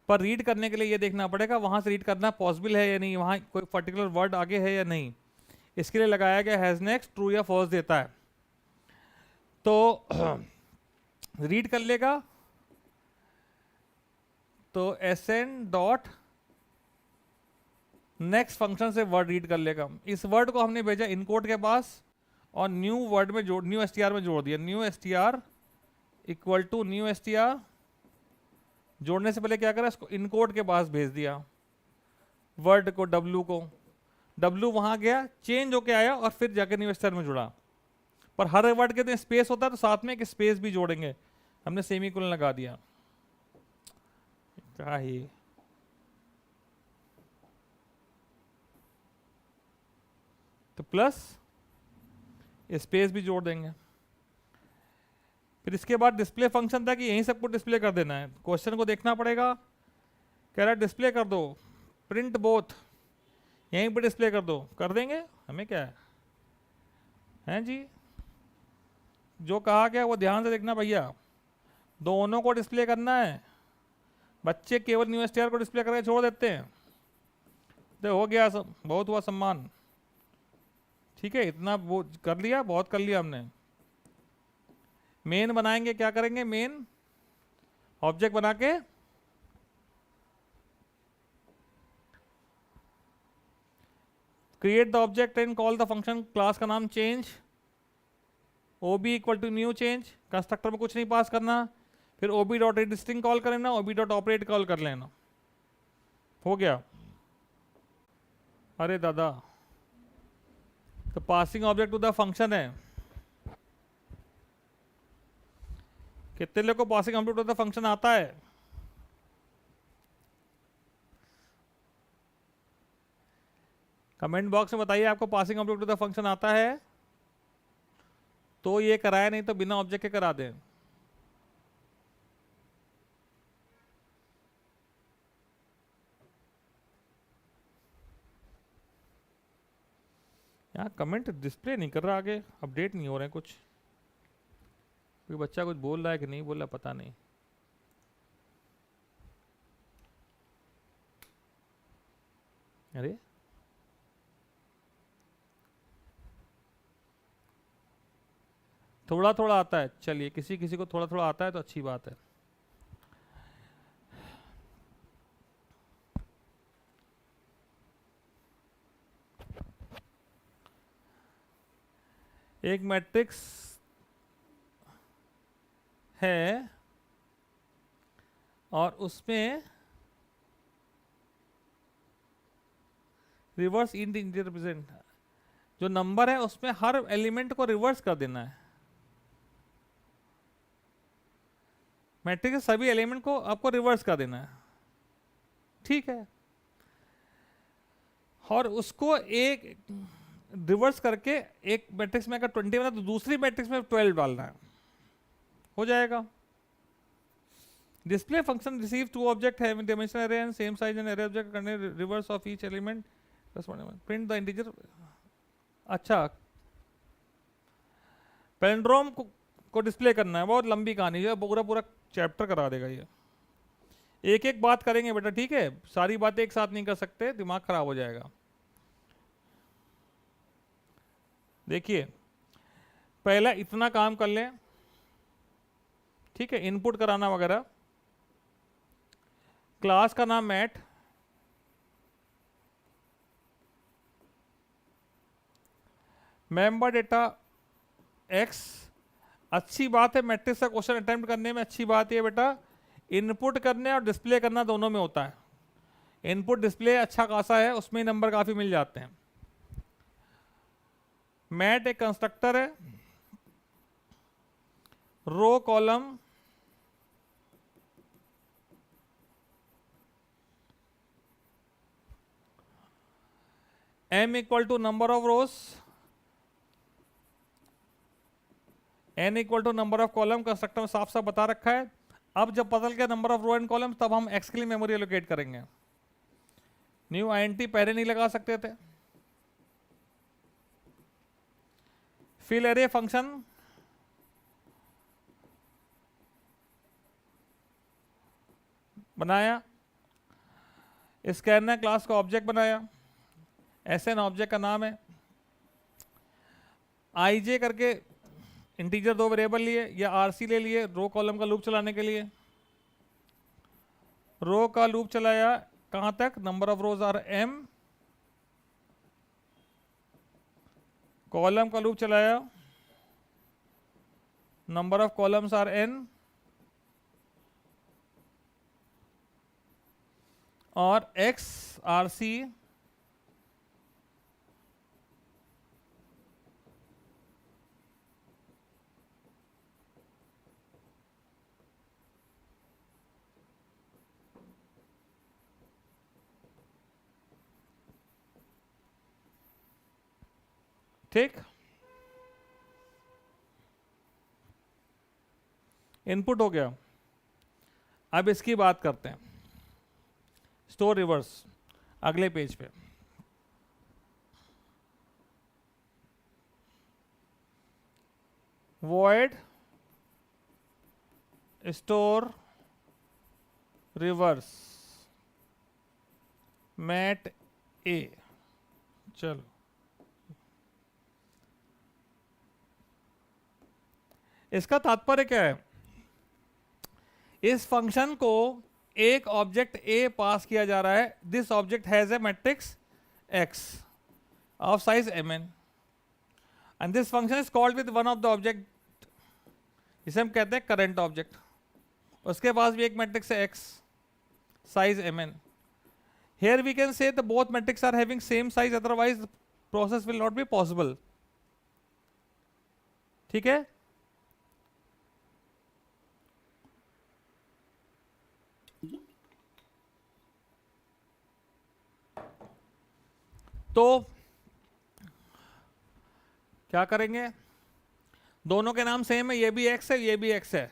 पर रीड करने के लिए ये देखना पड़ेगा वहां से रीड करना पॉसिबल है या नहीं, वहां कोई पर्टिकुलर वर्ड आगे है या नहीं। इसके लिए लगाया गया हैज नेक्स्ट, ट्रू या फॉल्स देता है। तो रीड कर लेगा तो sn डॉट नेक्स्ट फंक्शन से वर्ड रीड कर लेगा। इस वर्ड को हमने भेजा इनकोड के पास और न्यू वर्ड में जोड़, न्यू str में जोड़ दिया। New str equal to new str, जोड़ने से पहले क्या करा, इसको इनकोड के पास भेज दिया वर्ड को, w को। w वहां गया, चेंज होके आया और फिर जाकर न्यू str में जुड़ा। पर हर वर्ड के तो स्पेस होता है तो साथ में एक स्पेस भी जोड़ेंगे, हमने सेमीकोलन लगा दिया। क्या ही तो प्लस स्पेस भी जोड़ देंगे। फिर इसके बाद डिस्प्ले फंक्शन था कि यहीं सबको डिस्प्ले कर देना है। क्वेश्चन को देखना पड़ेगा, कह रहा है डिस्प्ले कर दो प्रिंट बोथ यहीं पे डिस्प्ले कर दो, कर देंगे, हमें क्या है, हैं जी। जो कहा गया वो ध्यान से देखना भैया, दोनों को डिस्प्ले करना है। बच्चे केवल न्यू एस को डिस्प्ले करके छोड़ देते हैं। तो हो गया सब, बहुत हुआ सम्मान, ठीक है, इतना वो कर लिया, बहुत कर लिया हमने। मेन बनाएंगे, क्या करेंगे, मेन ऑब्जेक्ट बना के create the object and call the function, class का नाम change, OB equal to new change, constructor में कुछ नहीं पास करना, फिर ओबी डॉट एडिस्टिंग कॉल कर लेना, ओबी डॉट ऑपरेट कॉल कर लेना, हो गया। अरे दादा, तो passing object to the function है, कितने लोग को passing object to the function आता है? कमेंट बॉक्स में बताइए आपको passing object to the function आता है तो ये कराया, नहीं तो बिना ऑब्जेक्ट के करा दें। यहाँ कमेंट डिस्प्ले नहीं कर रहा, आगे अपडेट नहीं हो रहे हैं कुछ, कोई बच्चा कुछ बोल रहा है कि नहीं बोल रहा पता नहीं। अरे थोड़ा थोड़ा आता है, चलिए किसी किसी को थोड़ा थोड़ा आता है तो अच्छी बात है। एक मैट्रिक्स है और उसमें रिवर्स इंटीजर रिप्रेजेंट, जो नंबर है उसमें हर एलिमेंट को रिवर्स कर देना है। मैट्रिक्स के सभी एलिमेंट को आपको रिवर्स कर देना है, ठीक है, और उसको एक रिवर्स करके एक मैट्रिक्स में अगर 20 बना तो दूसरी मैट्रिक्स में 12 डालना है, हो जाएगा। Display function receive two object है dimension array and same size and array object करने reverse of each element print the integer. अच्छा, पैलिंड्रोम को डिस्प्ले करना है, बहुत लंबी कहानी है, पूरा पूरा चैप्टर करा देगा ये। एक एक बात करेंगे बेटा, ठीक है, सारी बातें एक साथ नहीं कर सकते, दिमाग खराब हो जाएगा। देखिए पहला इतना काम कर लें, ठीक है, इनपुट कराना वगैरह, क्लास का नाम मैट, मेंबर डेटा एक्स। अच्छी बात है मैट्रिक्स का क्वेश्चन अटेम्प्ट करने में, अच्छी बात है बेटा, इनपुट करने और डिस्प्ले करना दोनों में होता है। इनपुट डिस्प्ले अच्छा खासा है, उसमें नंबर काफी मिल जाते हैं। मैट एक कंस्ट्रक्टर है, row column m equal to number of rows, n equal to number of column, constructor में साफ साफ बता रखा है। अब जब बदल गया number of row and column, तब हम x के लिए मेमोरी एलोकेट करेंगे। न्यू INT पहले नहीं लगा सकते थे। फिल एरे फंक्शन, बनाया, स्कैनर क्लास का ऑब्जेक्ट बनाया, SN ऑब्जेक्ट का नाम है, IJ करके इंटीजर 2 वेरिएबल लिए, या RC ले लिए रो कॉलम का लूप चलाने के लिए। रो का लूप चलाया कहां तक, number of rows are m, column का लूप चलाया, number of columns are n, और x RC ठीक। इनपुट हो गया। अब इसकी बात करते हैं, स्टोर रिवर्स, अगले पेज पे। void store reverse mat a। चलो इसका तात्पर्य क्या है, इस फंक्शन को एक ऑब्जेक्ट ए पास किया जा रहा है, this object has a matrix x of size mn and this function is called with one of the object, इसे हम कहते हैं करंट ऑब्जेक्ट, उसके पास भी एक मैट्रिक्स है X size mn। Here we can say the both matrix are having same size, otherwise process will not be possible. ठीक है, तो क्या करेंगे, दोनों के नाम सेम है, ये भी एक्स है ये भी एक्स है,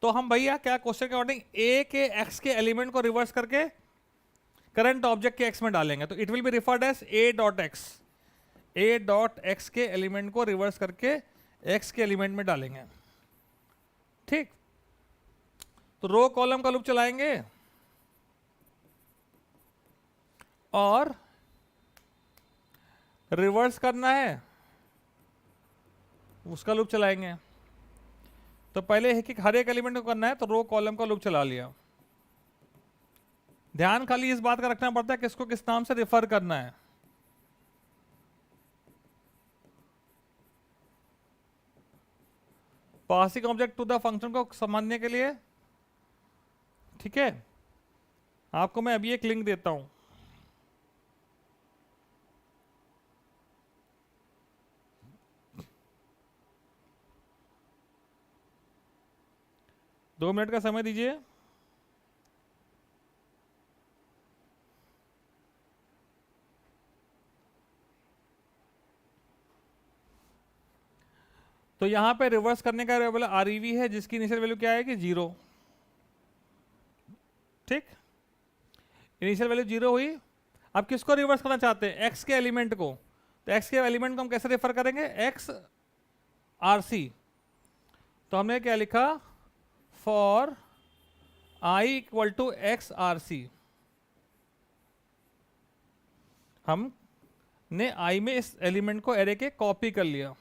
तो हम भैया क्या क्वेश्चन के अकॉर्डिंग ए के एक्स के एलिमेंट को रिवर्स करके करंट ऑब्जेक्ट के एक्स में डालेंगे, तो it will be referred as A dot X. A dot X के एलिमेंट को रिवर्स करके एक्स के एलिमेंट में डालेंगे। ठीक, तो रो कॉलम का लूप चलाएंगे और रिवर्स करना है उसका लूप चलाएंगे। तो पहले हर एक एलिमेंट को करना है, तो रो कॉलम का लूप चला लिया। ध्यान खाली इस बात का रखना पड़ता है किसको किस नाम से रेफर करना है। Passing object to the function को समझने के लिए, ठीक है, आपको मैं अभी एक लिंक देता हूं। दो मिनट का समय दीजिए। तो यहां पे रिवर्स करने का वेरिएबल आरईवी है, जिसकी इनिशियल वैल्यू क्या है कि 0। ठीक, इनिशियल वैल्यू 0 हुई। अब किसको रिवर्स करना चाहते हैं, एक्स के एलिमेंट को, तो एक्स के एलिमेंट को हम कैसे रेफर करेंगे, एक्स आरसी। तो हमने क्या लिखा, for I equal to X R C. हमने आई में इस एलिमेंट को एरे के कॉपी कर लिया।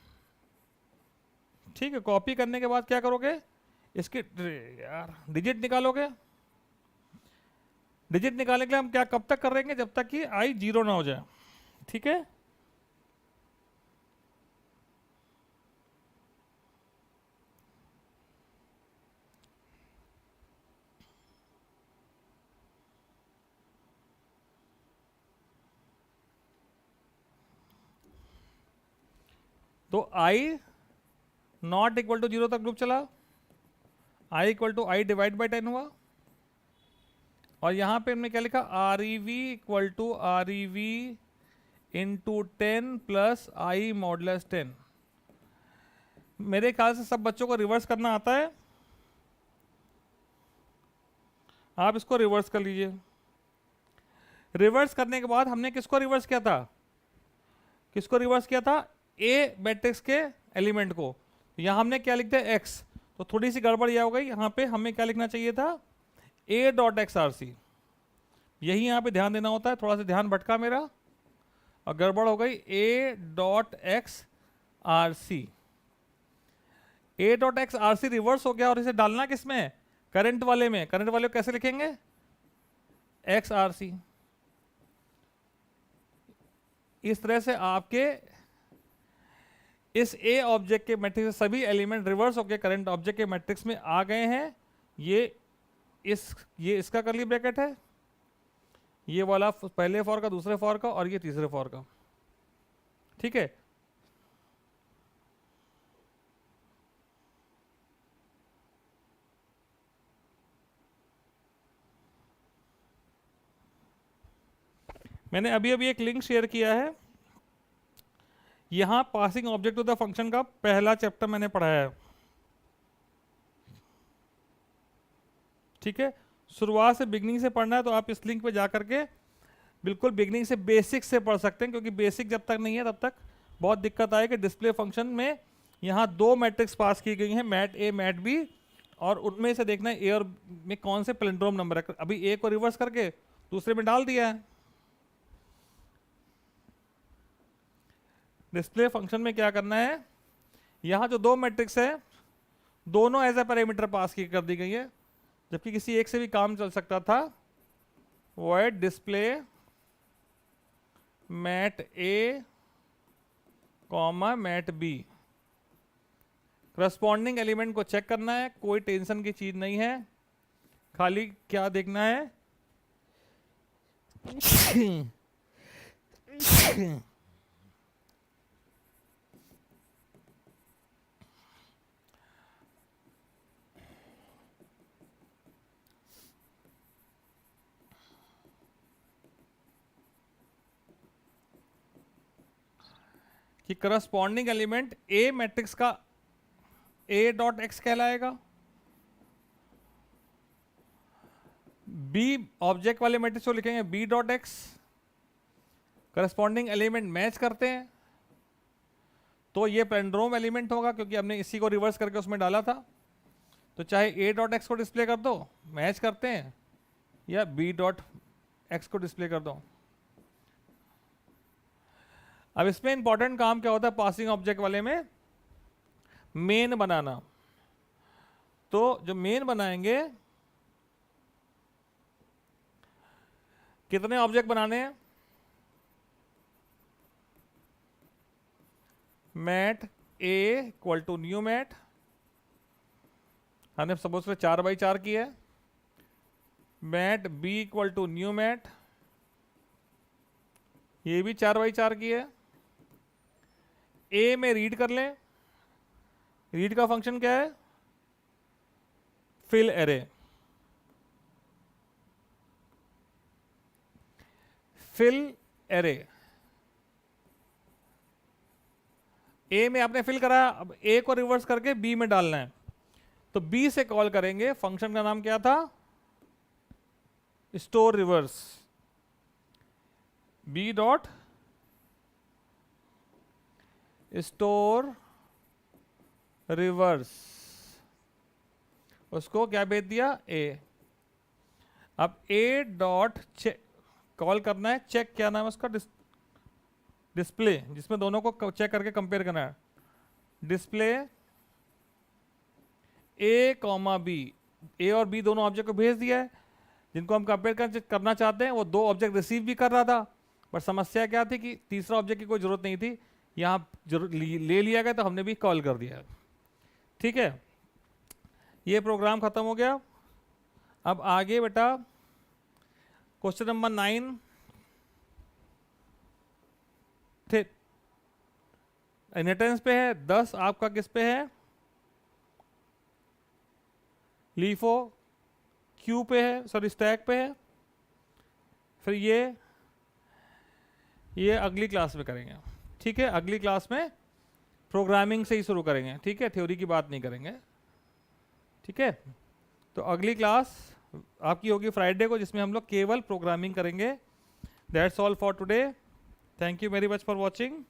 ठीक है, कॉपी करने के बाद क्या करोगे, इसके यार डिजिट निकालोगे। डिजिट निकालने के लिए हम क्या कब तक करेंगे, जब तक कि आई 0 ना हो जाए। ठीक है, तो i नॉट इक्वल टू 0 तक लूप चला, i equal to I divide by 10 हुआ, और यहां पे हमने क्या लिखा, R E V equal to R E V into 10 plus I modulus 10। मेरे ख्याल से सब बच्चों को रिवर्स करना आता है, आप इसको रिवर्स कर लीजिए। रिवर्स करने के बाद हमने किसको रिवर्स किया था, किसको रिवर्स किया था, ए मैट्रिक्स के एलिमेंट को। यहां हमने क्या लिख दिया, एक्स, तो थोड़ी सी गड़बड़ यह हो गई, यहां पे हमें क्या लिखना चाहिए था, A dot X R C. यही यहां पे ध्यान देना होता है, थोड़ा सा ध्यान भटका मेरा और गड़बड़ हो गई, A dot X R C. A dot X R C reverse हो गया, और इसे डालना किस में, करंट वाले में। करंट वाले को कैसे लिखेंगे, एक्स आर सी। इस तरह से आपके इस ए ऑब्जेक्ट के मैट्रिक्स से सभी एलिमेंट रिवर्स होकर करंट ऑब्जेक्ट के मैट्रिक्स में आ गए हैं। ये इसका कर्ली ब्रैकेट है, ये वाला पहले फॉर का, दूसरे फॉर का, और ये तीसरे फॉर का। ठीक है, मैंने अभी अभी एक लिंक शेयर किया है, यहां passing object to the function का पहला चैप्टर मैंने पढ़ाया है। ठीक है, शुरुआत से बिगनिंग से पढ़ना है तो आप इस लिंक पे जा करके बिल्कुल बिगनिंग से बेसिक से पढ़ सकते हैं, क्योंकि बेसिक जब तक नहीं है तब तक बहुत दिक्कत आएगी। डिस्प्ले फंक्शन में यहाँ दो मैट्रिक्स पास की गई हैं, मैट ए मैट बी, और उनमें से देखना है ए और में कौन से पैलिंड्रोम नंबर है। अभी ए को रिवर्स करके दूसरे में डाल दिया है। डिस्प्ले फंक्शन में क्या करना है, यहाँ जो दो मैट्रिक्स है दोनों एज ए पैरामीटर पास की कर दी गई है, जबकि किसी एक से भी काम चल सकता था। Void display mat A comma mat B, corresponding element को चेक करना है, कोई टेंशन की चीज नहीं है, खाली क्या देखना है कि करस्पॉन्डिंग एलिमेंट ए मैट्रिक्स का ए डॉट एक्स कहलाएगा, बी ऑब्जेक्ट वाले मैट्रिक्स को लिखेंगे B dot X. Corresponding element match करते हैं तो ये पैलिंड्रोम एलिमेंट होगा, क्योंकि हमने इसी को रिवर्स करके उसमें डाला था। तो चाहे ए डॉट एक्स को डिस्प्ले कर दो, मैच करते हैं, या बी डॉट एक्स को डिस्प्ले कर दो। अब इसमें इंपॉर्टेंट काम क्या होता है पासिंग ऑब्जेक्ट वाले में, मेन बनाना। तो जो मेन बनाएंगे, कितने ऑब्जेक्ट बनाने हैं, mat A equal to new mat, हमने सपोज से 4x4 की है। Mat B equal to new mat, ये भी 4x4 की है। ए में रीड कर लें, रीड का फंक्शन क्या है, fill array. Fill array A में आपने फिल करा, अब ए को रिवर्स करके बी में डालना है, तो बी से कॉल करेंगे। फंक्शन का नाम क्या था, store reverse, B dot store reverse, उसको क्या भेज दिया, ए। अब ए डॉट चेक कॉल करना है, चेक क्या नाम है उसका, डिस्प्ले, जिसमें दोनों को चेक करके कंपेयर करना है। डिस्प्ले ए कॉमा बी, ए और बी दोनों ऑब्जेक्ट को भेज दिया है, जिनको हम कंपेयर करना चाहते हैं। वो दो ऑब्जेक्ट रिसीव भी कर रहा था, पर समस्या क्या थी कि तीसरा ऑब्जेक्ट की कोई जरूरत नहीं थी, यहाँ ले लिया गया, तो हमने भी कॉल कर दिया। ठीक है, ये प्रोग्राम खत्म हो गया। अब आगे बेटा क्वेश्चन नंबर 9 थे, इनहेरिटेंस पे है। 10 आपका किस पे है, लीफो क्यू पे है, सॉरी स्टैक पे है। फिर ये अगली क्लास में करेंगे। ठीक है, अगली क्लास में प्रोग्रामिंग से ही शुरू करेंगे। ठीक है, थ्योरी की बात नहीं करेंगे। ठीक है, तो अगली क्लास आपकी होगी फ्राइडे को, जिसमें हम लोग केवल प्रोग्रामिंग करेंगे। That's all for today, thank you very much for watching.